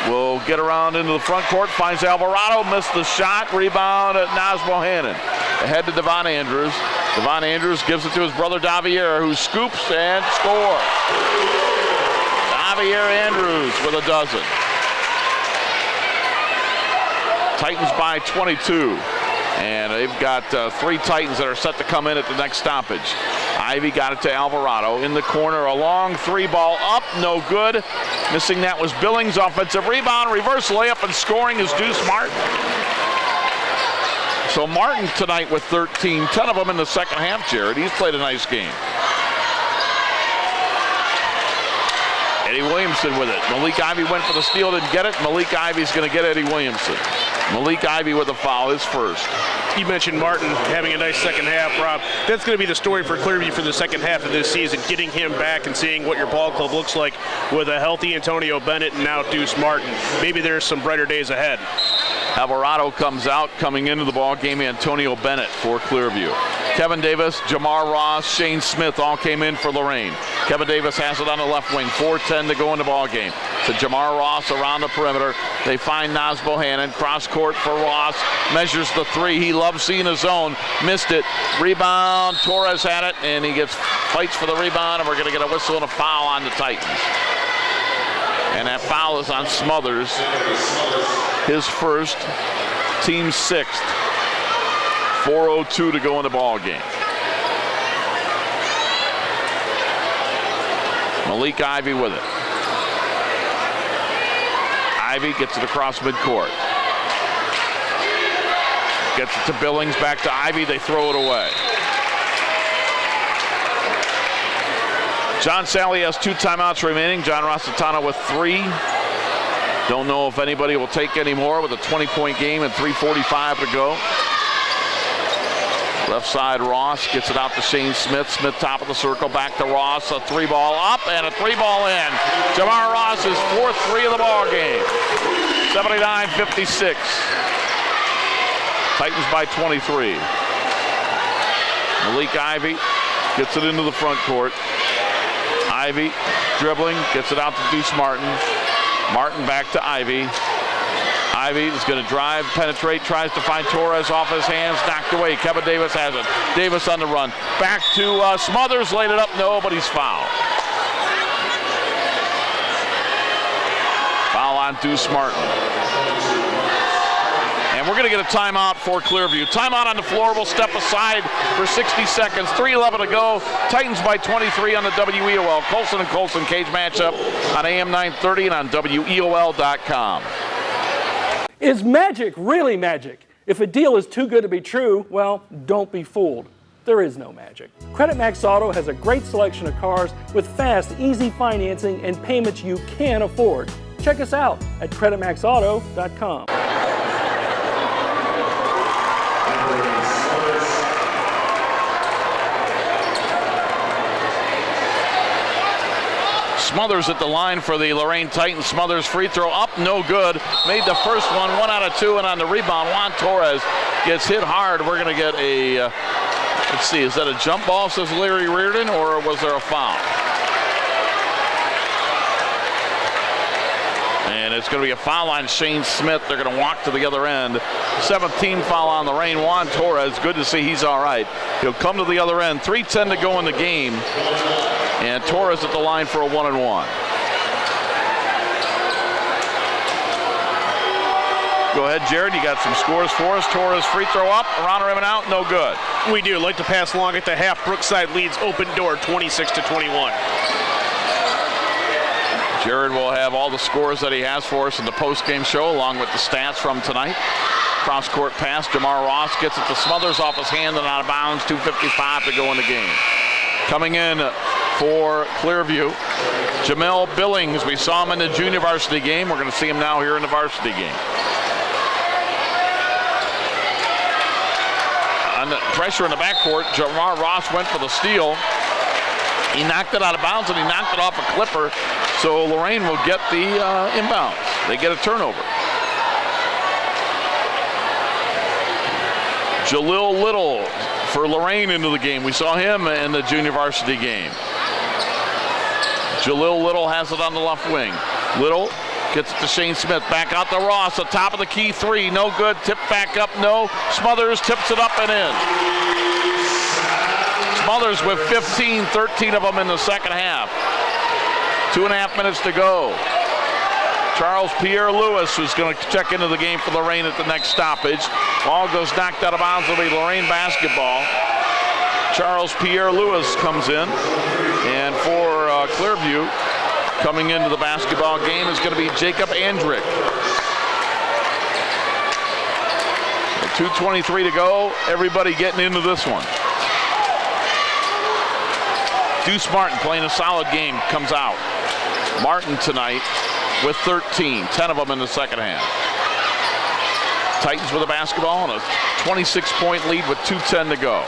will get around into the front court, finds Alvarado, missed the shot. Rebound at Nas Bohannon. Ahead to Devon Andrews. Devon Andrews gives it to his brother Davier, who scoops and scores. Davier Andrews with a dozen. Titans by 22. And they've got 3 Titans that are set to come in at the next stoppage. Ivy got it to Alvarado in the corner. A long 3-ball up, no good. Missing that was Billings. Offensive rebound, reverse layup, and scoring is Deuce Martin. So Martin tonight with 13, 10 of them in the second half, Jared. He's played a nice game. Eddie Williamson with it. Malik Ivy went for the steal, didn't get it. Malik Ivy's going to get Eddie Williamson. Malik Ivy with a foul, his first. You mentioned Martin having a nice second half, Rob. That's going to be the story for Clearview for the second half of this season, getting him back and seeing what your ball club looks like with a healthy Antonio Bennett and now Deuce Martin. Maybe there's some brighter days ahead. Alvarado comes out, coming into the ball game, Antonio Bennett for Clearview. Kevin Davis, Jamar Ross, Shane Smith all came in for Lorain. Kevin Davis has it on the left wing, 4:10 to go in the ball game. To Jamar Ross around the perimeter. They find Naz Bohannon, cross court for Ross, measures the 3. He loves seeing his zone, missed it. Rebound, Torres had it, and he fights for the rebound, and we're going to get a whistle and a foul on the Titans. And that foul is on Smothers, his first, team 6th. 4:02 to go in the ball game. Malik Ivy with it. Ivy gets it across midcourt. Gets it to Billings, back to Ivy. They throw it away. John Sally has 2 timeouts remaining. John Rossitano with 3. Don't know if anybody will take any more with a 20-point game and 3:45 to go. Left side, Ross gets it out to Shane Smith. Smith top of the circle, back to Ross. A 3-ball up and a 3-ball in. Jamar Ross is 4th 3 of the ball game. 79-56. Titans by 23. Malik Ivy gets it into the front court. Ivy dribbling, gets it out to Deuce Martin. Martin back to Ivy. Ivy is going to drive, penetrate, tries to find Torres off his hands, knocked away. Kevin Davis has it. Davis on the run. Back to Smothers, laid it up, no, but he's fouled. Foul on Deuce Martin. And we're going to get a timeout for Clearview. Timeout on the floor. We'll step aside for 60 seconds. 3:11 to go. Titans by 23 on the WEOL. Colson and Colson cage matchup on AM 930 and on WEOL.com. Is magic really magic? If a deal is too good to be true, well, don't be fooled. There is no magic. Credit Max Auto has a great selection of cars with fast, easy financing and payments you can afford. Check us out at creditmaxauto.com. Smothers at the line for the Lorain Titans. Smothers free throw up, no good. Made the first one, 1 out of 2, and on the rebound, Juan Torres gets hit hard. We're going to get a, let's see, is that a jump ball, says Larry Reardon, or was there a foul? And it's going to be a foul on Shane Smith. They're going to walk to the other end. 17th foul on Lorain. Juan Torres, good to see he's all right. He'll come to the other end. 3:10 to go in the game. And Torres at the line for a 1-and-1. Go ahead, Jared. You got some scores for us. Torres free throw up, around the rim and out, no good. We do. Like to pass along at the half. Brookside leads open door 26-21. Jared will have all the scores that he has for us in the post-game show, along with the stats from tonight. Cross-court pass. Jamar Ross gets it to Smothers off his hand and out of bounds. 2:55 to go in the game. Coming in for Clearview, Jamel Billings. We saw him in the junior varsity game. We're going to see him now here in the varsity game. On the pressure in the backcourt, Jamar Ross went for the steal. He knocked it out of bounds and he knocked it off a Clipper. So Lorain will get the inbounds. They get a turnover. Jalil Little for Lorain into the game. We saw him in the junior varsity game. Jalil Little has it on the left wing. Little gets it to Shane Smith. Back out to Ross. The top of the key 3. No good. Tip back up. No. Smothers tips it up and in. Smothers with 15, 13 of them in the second half. 2.5 minutes to go. Charles Pierre Lewis, who's going to check into the game for Lorain at the next stoppage. Ball goes knocked out of bounds. It'll be Lorain basketball. Charles Pierre Lewis comes in. And for Clearview, coming into the basketball game is going to be Jacob Andrick. 2:23 to go. Everybody getting into this one. Deuce Martin playing a solid game comes out. Martin tonight with 13, 10 of them in the second half. Titans with the basketball and a 26-point lead with 2:10 to go.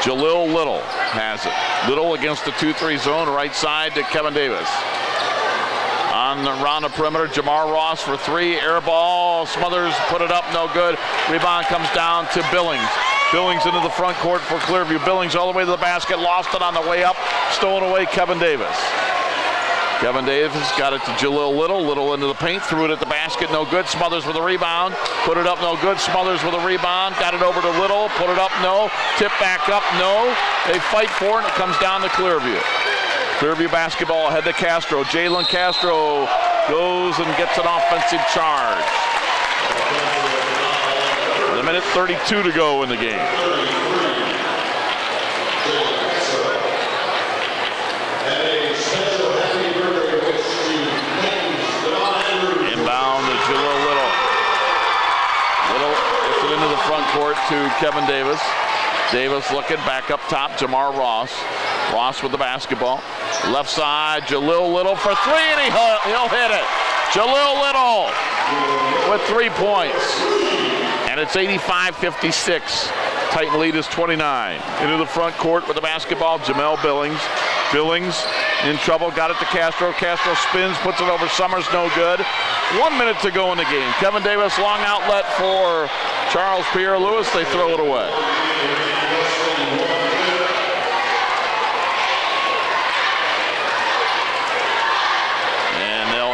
Jalil Little has it. Little against the 2-3 zone, right side to Kevin Davis. Around the perimeter, Jamar Ross for three. Air ball, Smothers put it up, no good. Rebound comes down to Billings. Billings into the front court for Clearview. Billings all the way to the basket, lost it on the way up, stolen away Kevin Davis. Kevin Davis got it to Jalil Little. Little into the paint, threw it at the basket, no good. Smothers with a rebound, put it up, no good. Smothers with a rebound, got it over to Little, put it up, no. Tip back up, no. They fight for it, and it comes down to Clearview. Clearview basketball ahead to Castro. Jalen Castro goes and gets an offensive charge. With a minute 32 to go in the game. Inbound to Jalil Little. Little gets it into the front court to Kevin Davis. Davis looking back up top, Jamar Ross. Ross with the basketball. Left side, Jalil Little for three, and he'll hit it. Jalil Little with 3 points. And it's 85-56. Titan lead is 29. Into the front court with the basketball, Jamel Billings. Billings in trouble, got it to Castro. Castro spins, puts it over Summers, no good. 1 minute to go in the game. Kevin Davis, long outlet for Charles Pierre Lewis. They throw it away.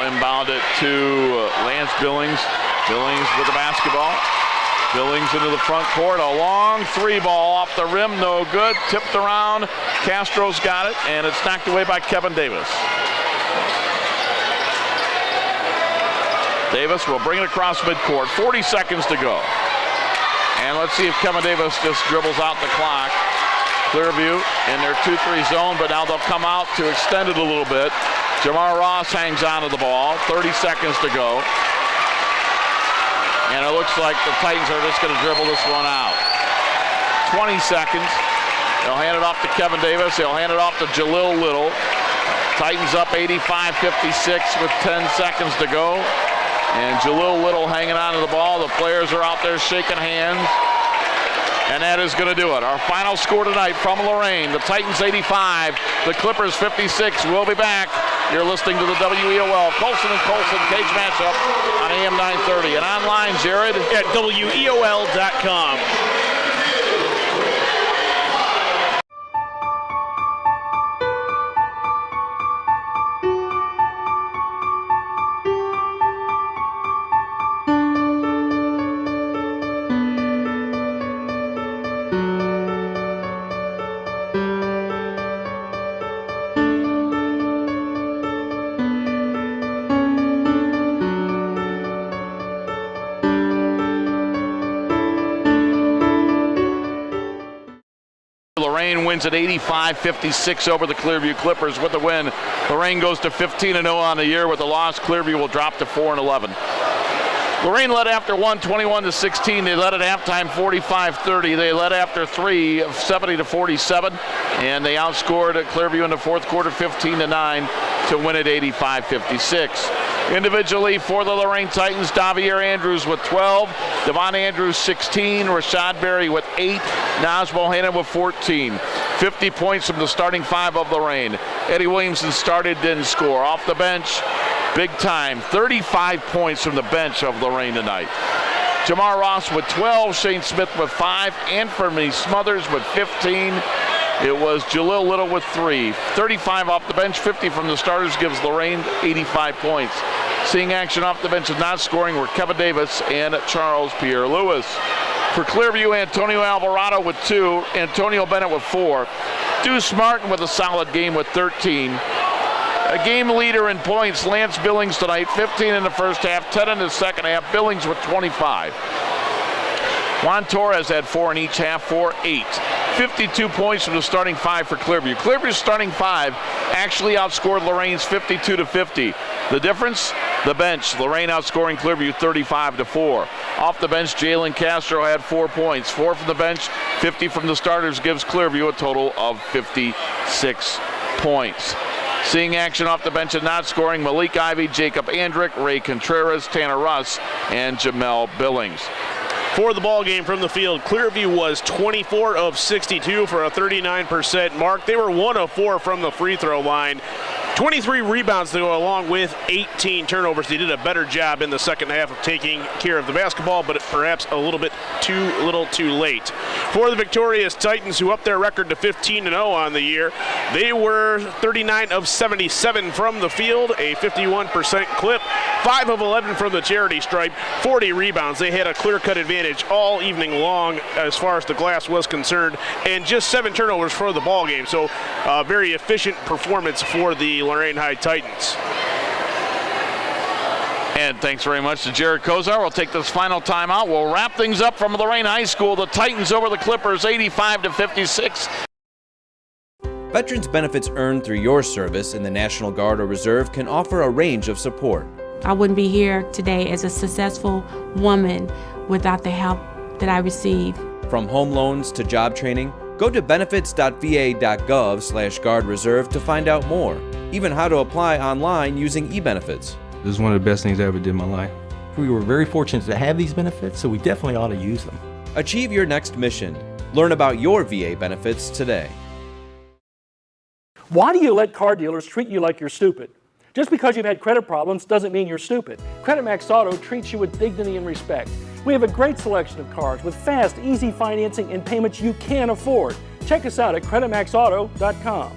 Inbound it to Lance Billings. Billings with the basketball. Billings into the front court. A long three ball off the rim. No good. Tipped around. Castro's got it, and it's knocked away by Kevin Davis. Davis will bring it across midcourt. 40 seconds to go. And let's see if Kevin Davis just dribbles out the clock. Clearview in their 2-3 zone, but now they'll come out to extend it a little bit. Jamar Ross hangs on to the ball. 30 seconds to go. And it looks like the Titans are just going to dribble this one out. 20 seconds. They'll hand it off to Kevin Davis. They'll hand it off to Jalil Little. Titans up 85-56 with 10 seconds to go. And Jalil Little hanging on to the ball. The players are out there shaking hands. And that is going to do it. Our final score tonight from Lorain, the Titans 85, the Clippers 56. We'll be back. You're listening to the WEOL Colson and Colson Cage Matchup on AM 930. And online, Jared, at WEOL.com. Lorain wins at 85-56 over the Clearview Clippers. With the win, Lorain goes to 15-0 on the year. With the loss, Clearview will drop to 4-11. Lorain led after one, 21-16. They led at halftime, 45-30. They led after three, 70-47. And they outscored Clearview in the fourth quarter, 15-9, to win at 85-56. Individually for the Lorain Titans, Davier Andrews with 12, Devon Andrews 16, Rashad Berry with 8, Naz Bohannon with 14. 50 points from the starting five of Lorain. Eddie Williamson started, didn't score. Off the bench, big time, 35 points from the bench of Lorain tonight. Jamar Ross with 12, Shane Smith with 5, Anthony Smothers with 15. It was Jalil Little with 3. 35 off the bench, 50 from the starters gives Lorain 85 points. Seeing action off the bench and not scoring were Kevin Davis and Charles Pierre Lewis. For Clearview, Antonio Alvarado with 2, Antonio Bennett with 4. Deuce Martin with a solid game with 13. A game leader in points, Lance Billings tonight, 15 in the first half, 10 in the second half. Billings with 25. Juan Torres had 4 in each half, 4-8. 52 points from the starting 5 for Clearview. Clearview's starting 5 actually outscored Lorain's 52-50. The difference? The bench. Lorain outscoring Clearview 35-4. Off the bench, Jalen Castro had 4 points. 4 from the bench, 50 from the starters gives Clearview a total of 56 points. Seeing action off the bench and not scoring, Malik Ivy, Jacob Andrick, Ray Contreras, Tanner Russ, and Jamel Billings. For the ball game from the field, Clearview was 24 of 62 for a 39% mark. They were 1 of 4 from the free throw line. 23 rebounds to go along with 18 turnovers. They did a better job in the second half of taking care of the basketball, but perhaps a little bit too late. For the victorious Titans, who upped their record to 15-0 on the year, they were 39 of 77 from the field, a 51% clip, 5 of 11 from the charity stripe, 40 rebounds. They had a clear-cut advantage all evening long as far as the glass was concerned, and just 7 turnovers for the ball game. So very efficient performance for the Lorain High Titans. And thanks very much to Jared Kozar. We'll take this final timeout. We'll wrap things up from Lorain High School. The Titans over the Clippers, 85-56. Veterans benefits earned through your service in the National Guard or Reserve can offer a range of support. I wouldn't be here today as a successful woman without the help that I receive. From home loans to job training, go to benefits.va.gov/Guard Reserve to find out more, even how to apply online using eBenefits. This is one of the best things I ever did in my life. We were very fortunate to have these benefits, so we definitely ought to use them. Achieve your next mission. Learn about your VA benefits today. Why do you let car dealers treat you like you're stupid? Just because you've had credit problems doesn't mean you're stupid. Credit Max Auto treats you with dignity and respect. We have a great selection of cars with fast, easy financing and payments you can afford. Check us out at creditmaxauto.com.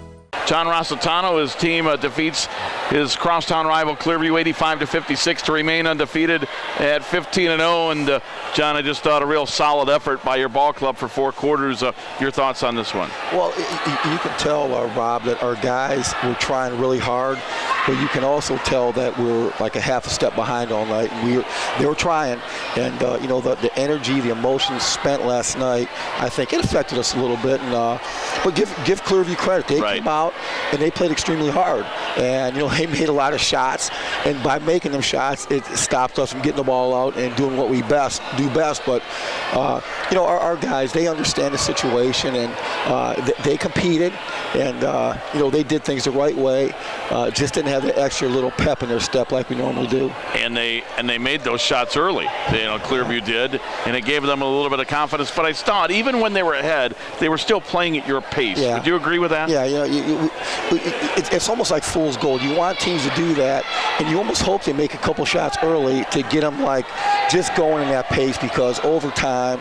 John Rossitano, his team defeats his crosstown rival Clearview 85-56 to remain undefeated at 15-0. And John, I just thought a real solid effort by your ball club for 4 quarters. Your thoughts on this one? Well, you can tell, Rob, that our guys were trying really hard, but you can also tell that we're like a half a step behind all night. They were trying, and the energy, the emotion spent last night, I think it affected us a little bit. And but give Clearview credit. They came out and they played extremely hard, and they made a lot of shots, and by making them shots, it stopped us from getting the ball out and doing what we do best. But our guys, they understand the situation, and they competed, and they did things the right way. Just didn't have the extra little pep in their step like we normally do. And they made those shots early. Clearview did, and it gave them a little bit of confidence. But I thought even when they were ahead, they were still playing at your pace. Yeah. Would you agree with that? Yeah, it's almost like fool's gold. You want teams to do that, and you almost hope they make a couple shots early to get them just going in that pace, because over time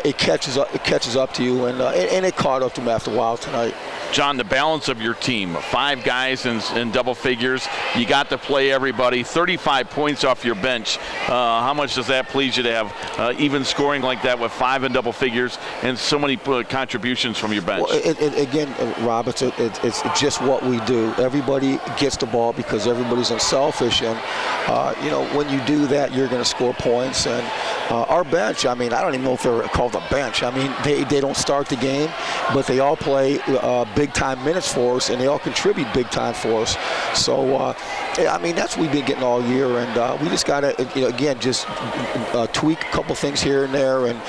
it catches up to you, and it caught up to them after a while tonight. John, the balance of your team, 5 guys in double figures. You got to play everybody. 35 points off your bench. How much does that please you to have even scoring like that with 5 in double figures and so many contributions from your bench? Well, again, Rob, it's just what we do. Everybody gets the ball because everybody's unselfish, and when you do that, you're going to score points. And our bench, I don't even know if they're called a bench. They don't start the game, but they all play big-time minutes for us, and they all contribute big-time for us. So, that's what we've been getting all year, and we just got to, again, just tweak a couple things here and there, and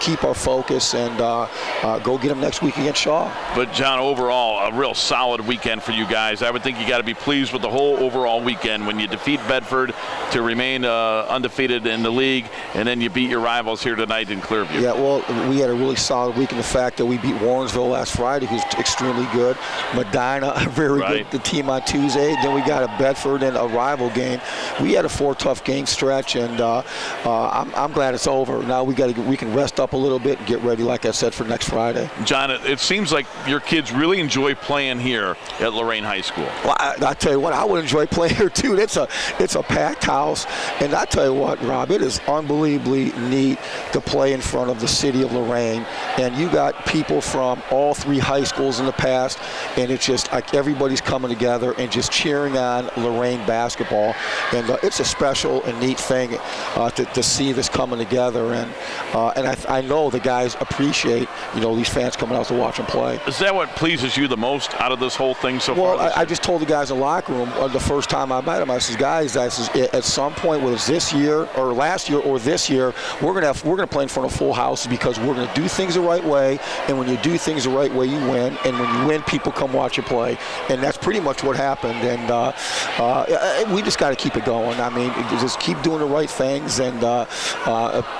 keep our focus, and go get them next week against Shaw. But, John, overall, a real solid weekend for you guys. I would think you got to be pleased with the whole overall weekend when you defeat Bedford to remain undefeated in the league, and then you beat your rivals here tonight in Clearview. Yeah, well, we had a really solid week in the fact that we beat Warrensville last Friday, who's extremely good. Medina, very good, the team on Tuesday. Then we got a Bedford and a rival game. We had a 4 tough game stretch, and I'm glad it's over. Now we can rest up a little bit and get ready, like I said, for next Friday. John, it seems like your kids really enjoy playing here at Lorain High School. Well, I tell you what, I would enjoy playing here too. It's a packed house, and I tell you what, Rob, it is unbelievably neat to play in front of the city of Lorain, and you got people from all 3 high high schools in the past, and it's just like everybody's coming together and just cheering on Lorain basketball. And it's a special and neat thing to see this coming together. And I know the guys appreciate, these fans coming out to watch them play. Is that what pleases you the most out of this whole thing so far? Well, I just told the guys in the locker room the first time I met them, I said, guys, at some point, whether it's this year or last year or this year, we're gonna play in front of full houses because we're gonna do things the right way. And when you do things the right way, you win. And when you win, people come watch you play. And that's pretty much what happened. And we just got to keep it going. I mean, just keep doing the right things, and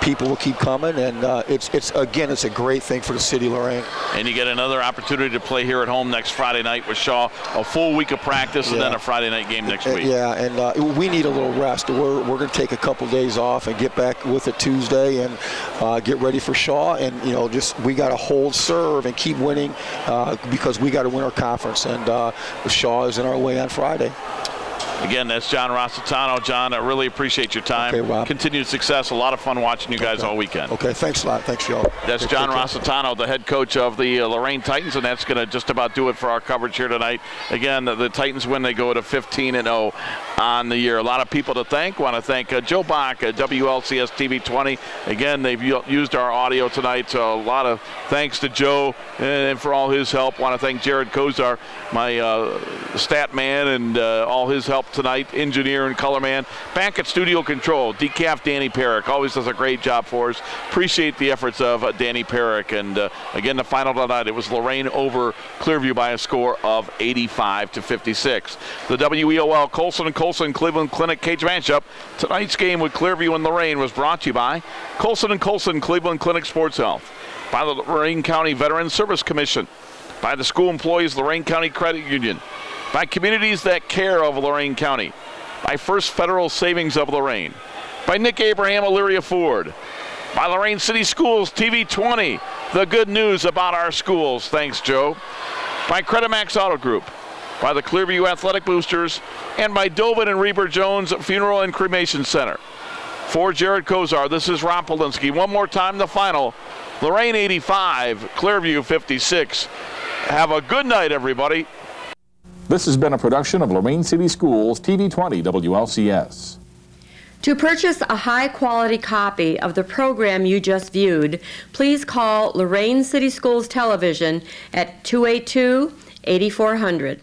people will keep coming. And it's a great thing for the city of Lorain. And you get another opportunity to play here at home next Friday night with Shaw. A full week of practice and then a Friday night game next week. Yeah, and we need a little rest. We're going to take a couple days off and get back with it Tuesday and get ready for Shaw. And we got to hold serve and keep winning because we got to win our conference. And Shaw is in our way on Friday. Again, that's John Rossitano. John, I really appreciate your time. Okay, Rob. Continued success. A lot of fun watching you guys all weekend. Okay, thanks a lot. Thanks, y'all. That's John Rossitano, the head coach of the Lorain Titans, and that's going to just about do it for our coverage here tonight. Again, the Titans win. They go to 15-0 on the year. A lot of people to thank. Want to thank Joe Bach, WLCS TV 20. Again, they've used our audio tonight, so a lot of thanks to Joe and for all his help. Want to thank Jared Kozar, my stat man, and all his help tonight, engineer and color man. Back at studio control, decaf Danny Perrick always does a great job for us. Appreciate the efforts of Danny Perrick. And again, the final tonight, it was Lorain over Clearview by a score of 85-56. The WEOL Colson & Colson Cleveland Clinic cage matchup. Tonight's game with Clearview and Lorain was brought to you by Colson & Colson Cleveland Clinic Sports Health, by the Lorain County Veterans Service Commission, by the School Employees Lorain County Credit Union, by Communities That Care of Lorain County, by First Federal Savings of Lorain, by Nick Abraham Elyria Ford, by Lorain City Schools TV 20, the good news about our schools, thanks Joe, by Credimax Auto Group, by the Clearview Athletic Boosters, and by Dovin and Reber Jones Funeral and Cremation Center. For Jared Kozar, this is Rob Polinsky. One more time, the final. Lorain 85, Clearview 56. Have a good night, everybody. This has been a production of Lorain City Schools TV 20 WLCS. To purchase a high-quality copy of the program you just viewed, please call Lorain City Schools Television at 282-8400.